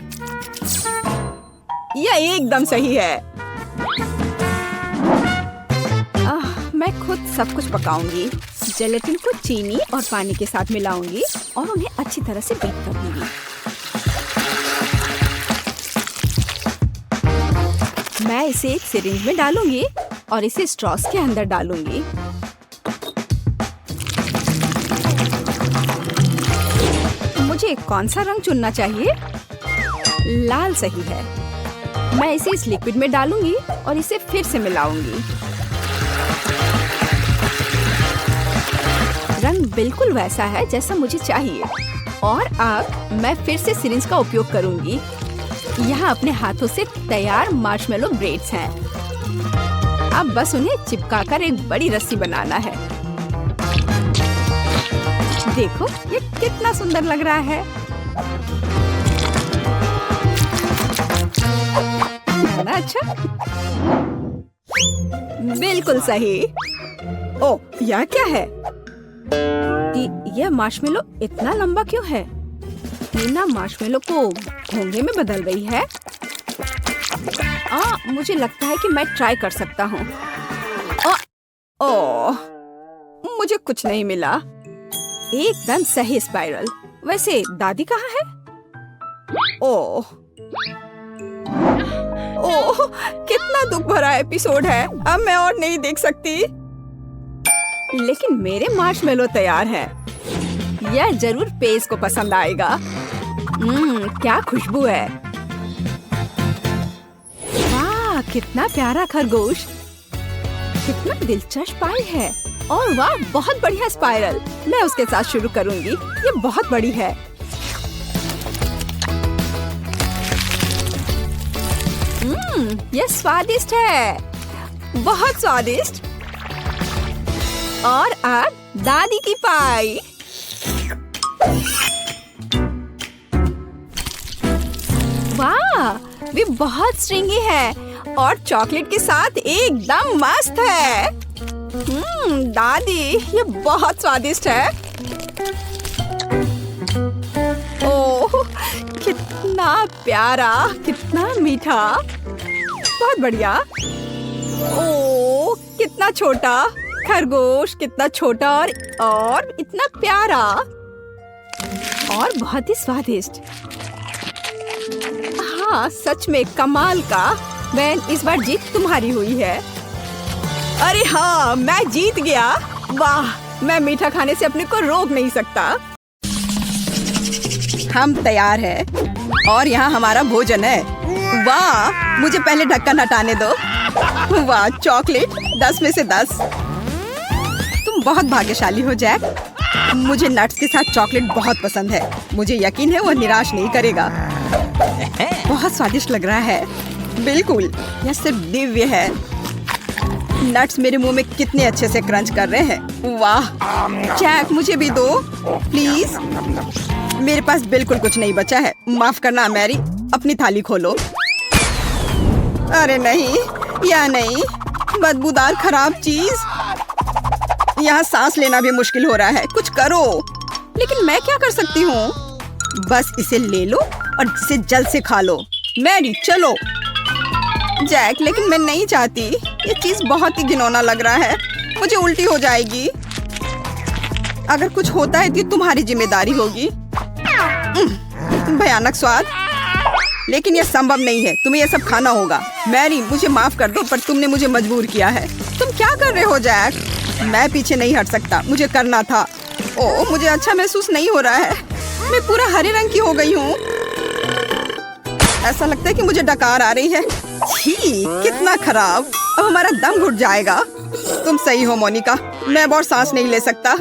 यह एकदम सही है। मैं खुद सब कुछ पकाऊंगी। जेलेटिन को चीनी और पानी के साथ मिलाऊंगी और उन्हें अच्छी तरह से बीट कर दूंगी। मैं इसे एक सिरिंज में डालूंगी और इसे स्ट्रॉस के अंदर डालूंगी। मुझे कौन सा रंग चुनना चाहिए? लाल सही है। मैं इसे इस लिक्विड में डालूंगी और इसे फिर से मिलाऊंगी। रंग बिल्कुल वैसा है जैसा मुझे चाहिए। और अब मैं फिर से सिरिंज का उपयोग करूंगी। यहाँ अपने हाथों से तैयार मार्शमेलो ब्रेड्स हैं। अब बस उन्हें चिपकाकर एक बड़ी रस्सी बनाना है। देखो ये कितना सुंदर लग रहा है। है ना अच्छा? बिल्कुल सही। ओ, यह क्या है? यह मार्शमेलो इतना लंबा क्यों है? टीना मार्शमेलो को घोंघे में बदल रही है। मुझे लगता है कि मैं ट्राई कर सकता हूँ। मुझे कुछ नहीं मिला। एकदम सही स्पाइरल। वैसे दादी कहाँ है? ओह, कितना दुख भरा एपिसोड है। अब मैं और नहीं देख सकती। लेकिन मेरे मार्शमेलो तैयार है। यह जरूर पेज को पसंद आएगा। क्या खुशबू है। वाह, कितना प्यारा खरगोश। कितना दिलचस्प पाई है। और वाह, बहुत बढ़िया स्पाइरल। मैं उसके साथ शुरू करूंगी। ये बहुत बड़ी है। ये स्वादिष्ट है। बहुत स्वादिष्ट। और अब दादी की पाई। वाह, वे बहुत स्ट्रिंगी है और चॉकलेट के साथ एकदम मस्त है। दादी, ये बहुत स्वादिष्ट है। ओह, कितना प्यारा, कितना मीठा। बहुत बढ़िया। ओह, कितना छोटा खरगोश, कितना छोटा और इतना प्यारा और बहुत ही स्वादिष्ट। हाँ, सच में कमाल का। बैन, इस बार जीत तुम्हारी हुई है। अरे हाँ, मैं जीत गया। वाह, मैं मीठा खाने से अपने को रोक नहीं सकता। हम तैयार हैं और यहाँ हमारा भोजन है। वाह, मुझे पहले ढक्कन हटाने दो। वाह, चॉकलेट 10 में से 10। तुम बहुत भाग्यशाली हो जैक। मुझे नट्स के साथ चॉकलेट बहुत पसंद है। मुझे यकीन है वो निराश नहीं करेगा। बहुत स्वादिष्ट लग रहा है। बिल्कुल, यह सिर्फ दिव्य है। नट्स मेरे मुंह में कितने अच्छे से क्रंच कर रहे हैं। वाह, जैक मुझे भी दो प्लीज। मेरे पास बिल्कुल कुछ नहीं बचा है। माफ करना मैरी, अपनी थाली खोलो। अरे नहीं, या नहीं, बदबूदार खराब चीज। यहाँ सांस लेना भी मुश्किल हो रहा है। कुछ करो। लेकिन मैं क्या कर सकती हूँ? बस इसे ले लो और इसे जल्द से खा लो। मैरी चलो। जैक, लेकिन मैं नहीं चाहती। ये चीज बहुत ही घिनौना लग रहा है। मुझे उल्टी हो जाएगी। अगर कुछ होता है तो तुम्हारी जिम्मेदारी होगी। भयानक स्वाद। लेकिन यह संभव नहीं है। तुम्हें यह सब खाना होगा। मैरी, मुझे माफ कर दो, पर तुमने मुझे मजबूर किया है। तुम क्या कर रहे हो जैक? मैं पीछे नहीं हट सकता। मुझे करना था। ओह, मुझे अच्छा महसूस नहीं हो रहा है। मैं पूरा हरे रंग की हो गई हूँ। ऐसा लगता है कि मुझे डकार आ रही है। छी, कितना खराब। अब हमारा दम घुट जाएगा। तुम सही हो मोनिका, मैं अब और सांस नहीं ले सकता।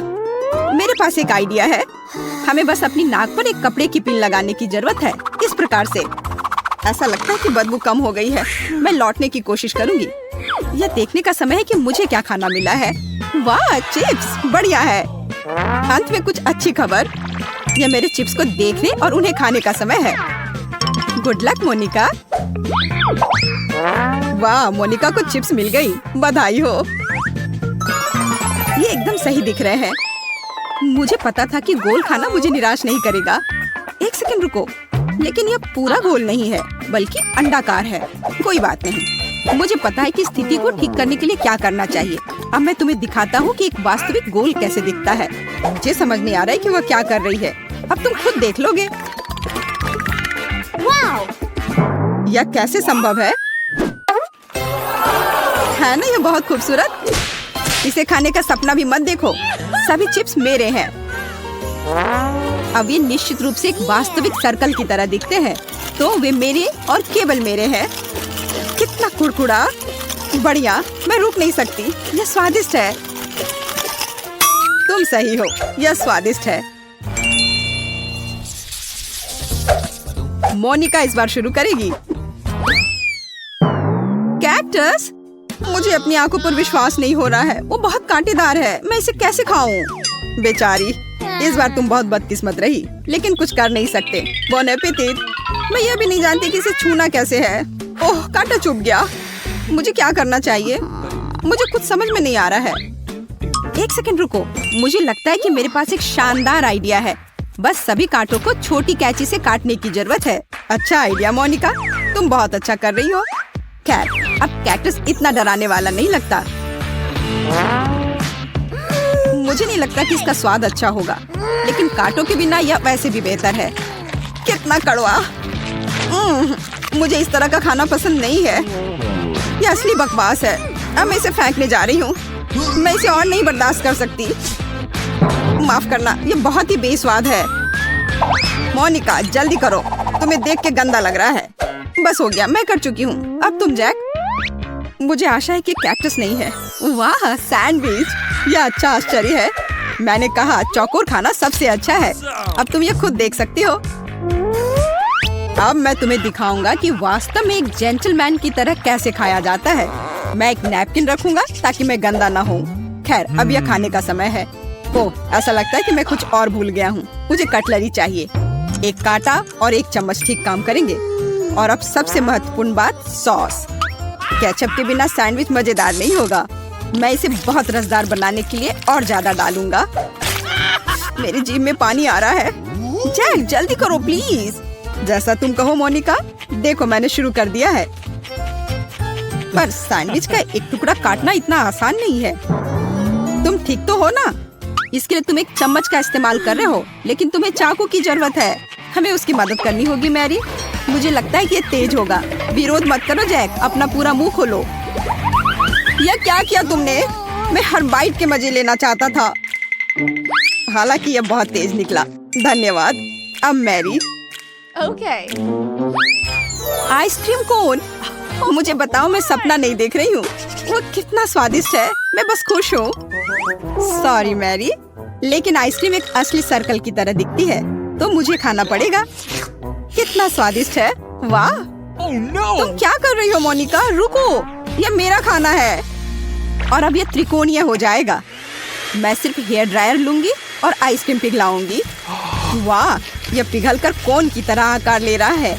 मेरे पास एक आइडिया है। हमें बस अपनी नाक पर एक कपड़े की पिन लगाने की जरूरत है। इस प्रकार से। ऐसा लगता है कि बदबू कम हो गई है। मैं लौटने की कोशिश करूंगी। यह देखने का समय है कि मुझे क्या खाना मिला है। वाह, चिप्स बढ़िया है। अंत में कुछ अच्छी खबर। यह मेरे चिप्स को देखने और उन्हें खाने का समय है। Good luck Monica. वाह, मोनिका को चिप्स मिल गई। बधाई हो। ये एकदम सही दिख रहे हैं। मुझे पता था कि गोल खाना मुझे निराश नहीं करेगा। एक सेकंड रुको। लेकिन यह पूरा गोल नहीं है, बल्कि अंडाकार है। कोई बात नहीं। मुझे पता है कि स्थिति को ठीक करने के लिए क्या करना चाहिए। अब मैं तुम्हें दिखाता हूँ कि एक वास्तविक गोल कैसे दिखता है। मुझे समझ नहीं आ रहा है कि वह क्या कर रही है। अब तुम खुद देख लोगे। यह कैसे संभव है ना? यह बहुत खूबसूरत। इसे खाने का सपना भी मत देखो। सभी चिप्स मेरे हैं। अब ये निश्चित रूप से एक वास्तविक सर्कल की तरह दिखते हैं, तो वे मेरे और केवल मेरे हैं। कितना कुड़कुड़ा, बढ़िया, मैं रुक नहीं सकती। यह स्वादिष्ट है। तुम सही हो, यह स्वादिष्ट है। मोनिका इस बार शुरू करेगी। कैक्टस, मुझे अपनी आंखों पर विश्वास नहीं हो रहा है। वो बहुत कांटेदार है। मैं इसे कैसे खाऊं? बेचारी, इस बार तुम बहुत बदकिस्मत रही, लेकिन कुछ कर नहीं सकते। Bone appétit. मैं यह भी नहीं जानती कि इसे छूना कैसे है। ओह, कांटा चुभ गया। मुझे क्या करना चाहिए? मुझे कुछ समझ में नहीं आ रहा है। एक सेकंड रुको। मुझे लगता है कि मेरे पास एक शानदार आइडिया है। बस सभी कांटों को छोटी कैंची से काटने की जरूरत है। अच्छा आइडिया मोनिका, तुम बहुत अच्छा कर रही हो। खैर, अब कैक्टस इतना डराने वाला नहीं लगता। मुझे नहीं लगता कि इसका स्वाद अच्छा होगा, लेकिन कांटों के बिना यह वैसे भी बेहतर है। कितना कड़वा। मुझे इस तरह का खाना पसंद नहीं है। यह असली बकवास है। अब मैं इसे फेंकने जा रही हूँ। मैं इसे और नहीं बर्दाश्त कर सकती। माफ करना, ये बहुत ही बेस्वाद है। मोनिका, जल्दी करो, तुम्हें देख के गंदा लग रहा है। बस हो गया, मैं कर चुकी हूँ। अब तुम जैक। मुझे आशा है कि कैक्टस नहीं है। वाह, सैंडविच, यह अच्छा आश्चर्य है। मैंने कहा चौकोर खाना सबसे अच्छा है। अब तुम ये खुद देख सकती हो। अब मैं तुम्हें दिखाऊंगा कि वास्तव में एक जेंटलमैन की तरह कैसे खाया जाता है। मैं एक नैपकिन रखूंगा ताकि मैं गंदा ना हूँ। खैर, अब यह खाने का समय है। ओह, ऐसा लगता है कि मैं कुछ और भूल गया हूँ। मुझे कटलरी चाहिए। एक कांटा और एक चम्मच ठीक काम करेंगे। और अब सबसे महत्वपूर्ण बात, सॉस। केचप के बिना सैंडविच मजेदार नहीं होगा। मैं इसे बहुत रसदार बनाने के लिए और ज्यादा डालूंगा। मेरी जीभ में पानी आ रहा है। जैक, जल्दी करो प्लीज। जैसा तुम कहो मोनिका। देखो, मैंने शुरू कर दिया है। पर सैंडविच का एक टुकड़ा काटना इतना आसान नहीं है। तुम ठीक तो हो ना? इसके लिए तुम एक चम्मच का इस्तेमाल कर रहे हो, लेकिन तुम्हें चाकू की जरूरत है। हमें उसकी मदद करनी होगी मैरी। मुझे लगता है कि ये तेज होगा। विरोध मत करो जैक, अपना पूरा मुंह खोलो। यह क्या किया तुमने? मैं हर बाइट के मजे लेना चाहता था। हालांकि यह बहुत तेज निकला। धन्यवाद। अब मैरी। Okay. Ice cream cone. मुझे बताओ, मैं सपना नहीं देख रही हूँ। वो कितना स्वादिष्ट है। मैं बस खुश हूँ। सॉरी मैरी, लेकिन आइसक्रीम एक असली सर्कल की तरह दिखती है, तो मुझे खाना पड़ेगा। कितना स्वादिष्ट है। वाह। तुम क्या कर रही हो मोनिका? रुको, यह मेरा खाना है। और अब यह त्रिकोणीय हो जाएगा। मैं सिर्फ हेयर ड्रायर लूंगी और आइसक्रीम पिघलाऊंगी। वाह, यह पिघलकर कोन की तरह आकार ले रहा है।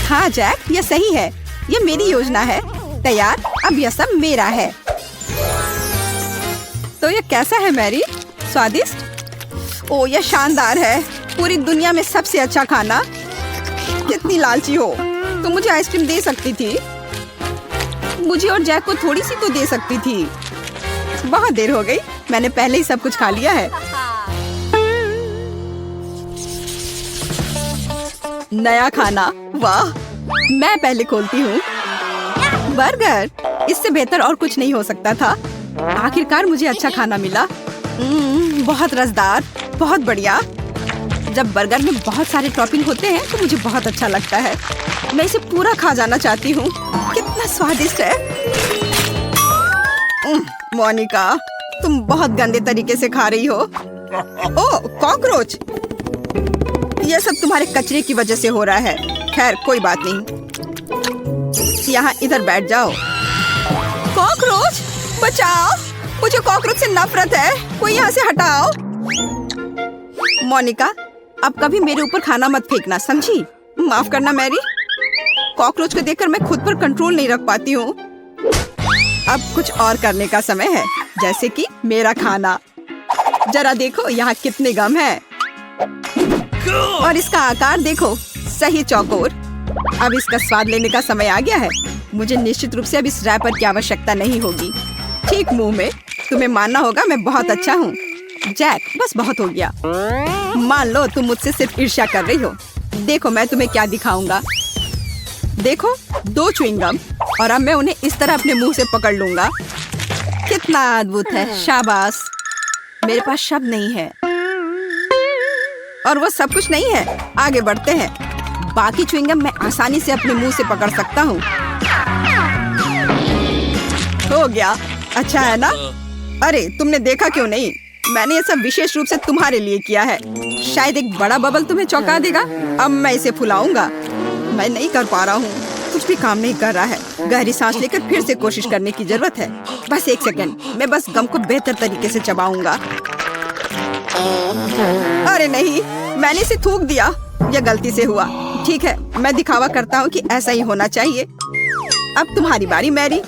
हाँ जैक, यह सही है। यह मेरी योजना है। तैयार। अब यह सब मेरा है। तो यह कैसा है मैरी? स्वादिष्ट? ओ, यह शानदार है। पूरी दुनिया में सबसे अच्छा खाना। कितनी लालची हो। तुम मुझे आइसक्रीम दे सकती थी। मुझे और जैक को थोड़ी सी तो दे सकती थी। बहुत देर हो गई। मैंने पहले ही सब कुछ खा लिया है। नया खाना। वाह, मैं पहले खोलती हूँ। बर्गर, इससे बेहतर और कुछ नहीं हो सकता था। आखिरकार मुझे अच्छा खाना मिला। बहुत रसदार, बहुत बढ़िया। जब बर्गर में बहुत सारे टॉपिंग होते हैं तो मुझे बहुत अच्छा लगता है। मैं इसे पूरा खा जाना चाहती हूँ। कितना स्वादिष्ट है। मोनिका, तुम बहुत गंदे तरीके से खा रही हो। ओह, कॉकरोच। यह सब तुम्हारे कचरे की वजह से हो रहा है। खैर, कोई बात नहीं। यहाँ इधर बैठ जाओ। कॉकरोच, बचाओ। मुझे कॉकरोच से नफरत है। कोई यहाँ से हटाओ। मोनिका, अब कभी मेरे ऊपर खाना मत फेंकना, समझी? माफ करना मैरी। कॉकरोच को देखकर मैं खुद पर कंट्रोल नहीं रख पाती हूँ। अब कुछ और करने का समय है, जैसे कि मेरा खाना। जरा देखो यहाँ कितने गम है। और इसका आकार देखो, सही चौकोर। अब इसका स्वाद लेने का समय आ गया है। मुझे निश्चित रूप से अब इस रैपर की आवश्यकता नहीं होगी। ठीक मुंह में। तुम्हें मानना होगा मैं बहुत अच्छा हूँ। जैक, बस बहुत हो गया। मान लो तुम मुझसे सिर्फ ईर्ष्या कर रही हो। देखो मैं तुम्हें क्या दिखाऊंगा। देखो 2 च्युइंगम, और अब मैं उन्हें इस तरह अपने मुंह से पकड़ लूंगा। कितना अद्भुत है, शाबाश। मेरे पास शब्द नहीं है, और वो सब कुछ नहीं है। आगे बढ़ते हैं। बाकी च्युइंगम मैं आसानी से अपने मुंह से पकड़ सकता हूँ। हो गया, अच्छा है ना? अरे तुमने देखा क्यों नहीं? मैंने ये सब विशेष रूप से तुम्हारे लिए किया है। शायद एक बड़ा बबल तुम्हें चौंका देगा। अब मैं इसे फुलाऊंगा। मैं नहीं कर पा रहा हूँ, कुछ भी काम नहीं कर रहा है। गहरी सांस लेकर फिर से कोशिश करने की जरूरत है। बस 1 सेकंड, मैं बस गम को बेहतर तरीके से चबाऊंगा। अरे नहीं, मैंने इसे थूक दिया। यह गलती से हुआ। ठीक है, मैं दिखावा करता हूँ कि ऐसा ही होना चाहिए। अब तुम्हारी बारी मैरी।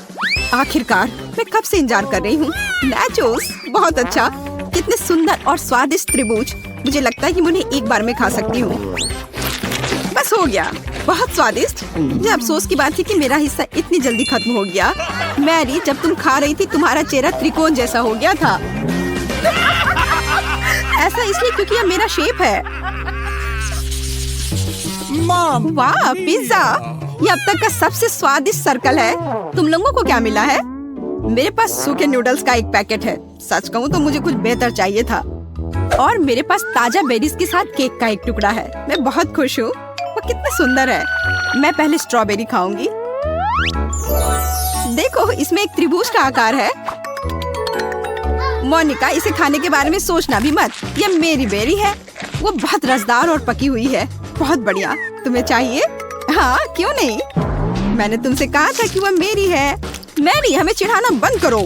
आखिरकार, मैं कब से इंतजार कर रही हूँ। नाचोस, बहुत अच्छा। कितने सुंदर और स्वादिष्ट त्रिभुज। मुझे लगता है कि मैं उन्हें एक बार में खा सकती हूँ। बस हो गया, बहुत स्वादिष्ट। मुझे अफसोस की बात थी कि मेरा हिस्सा इतनी जल्दी खत्म हो गया। मैरी, जब तुम खा रही थी तुम्हारा चेहरा त्रिकोण जैसा हो गया था। ऐसा इसलिए क्योंकि यह मेरा शेप है। वाह, पिज्जा! ये अब तक का सबसे स्वादिष्ट सर्कल है। तुम लोगों को क्या मिला है? मेरे पास सूखे नूडल्स का एक पैकेट है। सच कहूँ तो मुझे कुछ बेहतर चाहिए था। और मेरे पास ताजा बेरीज के साथ केक का एक टुकड़ा है। मैं बहुत खुश हूँ। वो कितने सुंदर है। मैं पहले स्ट्रॉबेरी खाऊंगी। देखो, इसमें एक त्रिभुज का आकार है। मोनिका, इसे खाने के बारे में सोचना भी मत। यह मेरी बेरी है। वो बहुत रसदार और पकी हुई है। बहुत बढ़िया। तुम्हें चाहिए? हाँ, क्यों नहीं? मैंने तुमसे कहा था कि वह मेरी है। मैरी, हमें चिढ़ाना बंद करो।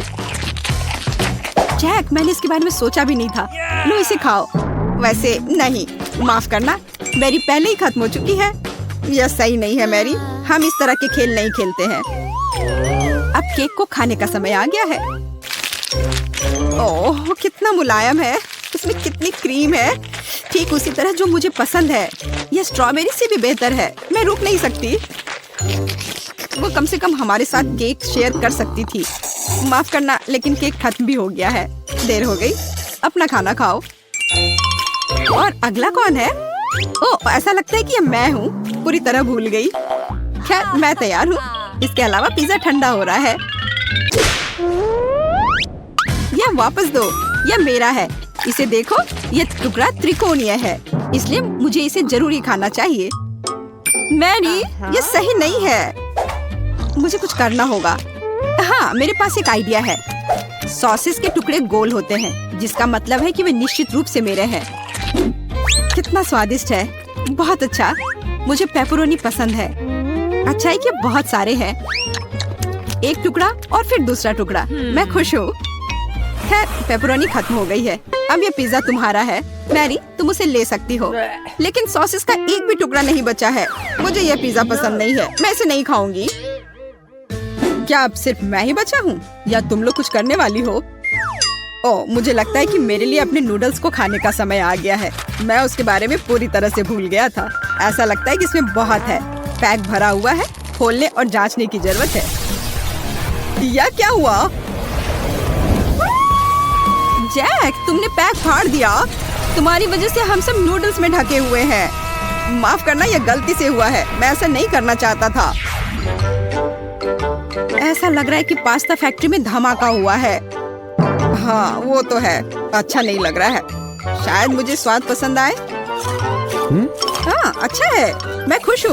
जैक, मैंने इसके बारे में सोचा भी नहीं था। लो इसे खाओ। वैसे नहीं, माफ करना, मेरी पहले ही खत्म हो चुकी है। यह सही नहीं है मैरी, हम इस तरह के खेल नहीं खेलते हैं। अब केक को खाने का समय आ गया है। ओह, कितना मुलायम है। इसमें कितनी क्रीम है, ठीक उसी तरह जो मुझे पसंद है। यह स्ट्रॉबेरी से भी बेहतर है। मैं रुक नहीं सकती। वो कम से कम हमारे साथ केक शेयर कर सकती थी। माफ करना, लेकिन केक खत्म भी हो गया है। देर हो गई। अपना खाना खाओ। और अगला कौन है? ओह, ऐसा लगता है कि ये मैं हूँ। पूरी तरह भूल गई। खैर, मैं तैयार हूँ। इसके अलावा पिज्जा ठंडा हो रहा है। यह वापस दो। यह मेरा है। इसे देखो, यह टुकड़ा त्रिकोणीय है, इसलिए मुझे इसे जरूरी खाना चाहिए। मैरी, यह सही नहीं है। मुझे कुछ करना होगा। हाँ, मेरे पास एक आइडिया है। सॉसेस के टुकड़े गोल होते हैं, जिसका मतलब है कि वे निश्चित रूप से मेरे हैं। कितना स्वादिष्ट है। बहुत अच्छा। मुझे पेपरोनी पसंद है। अच्छा है कि बहुत सारे हैं। एक टुकड़ा और फिर दूसरा टुकड़ा। मैं खुश हूँ। खैर, पेपरोनी खत्म हो गई है। अब ये पिज्जा तुम्हारा है। मैरी, तुम उसे ले सकती हो, लेकिन सॉसेस का एक भी टुकड़ा नहीं बचा है। मुझे यह पिज्जा पसंद नहीं है। मैं इसे नहीं खाऊंगी। क्या अब सिर्फ मैं ही बचा हूँ, या तुम लोग कुछ करने वाली हो? ओह, मुझे लगता है कि मेरे लिए अपने नूडल्स को खाने का समय आ गया है। मैं उसके बारे में पूरी तरह से भूल गया था। ऐसा लगता है कि इसमें बहुत है। पैक भरा हुआ है। खोलने और जांचने की जरूरत है। यह क्या हुआ? जैक, तुमने पैक फाड़ दिया। तुम्हारी वजह से हम सब नूडल्स में ढके हुए हैं। माफ करना, यह गलती से हुआ है। मैं ऐसा नहीं करना चाहता था। ऐसा लग रहा है कि पास्ता फैक्ट्री में धमाका हुआ है। हाँ, वो तो है। अच्छा नहीं लग रहा है। शायद मुझे स्वाद पसंद आए। हाँ, अच्छा है। मैं खुश हूँ।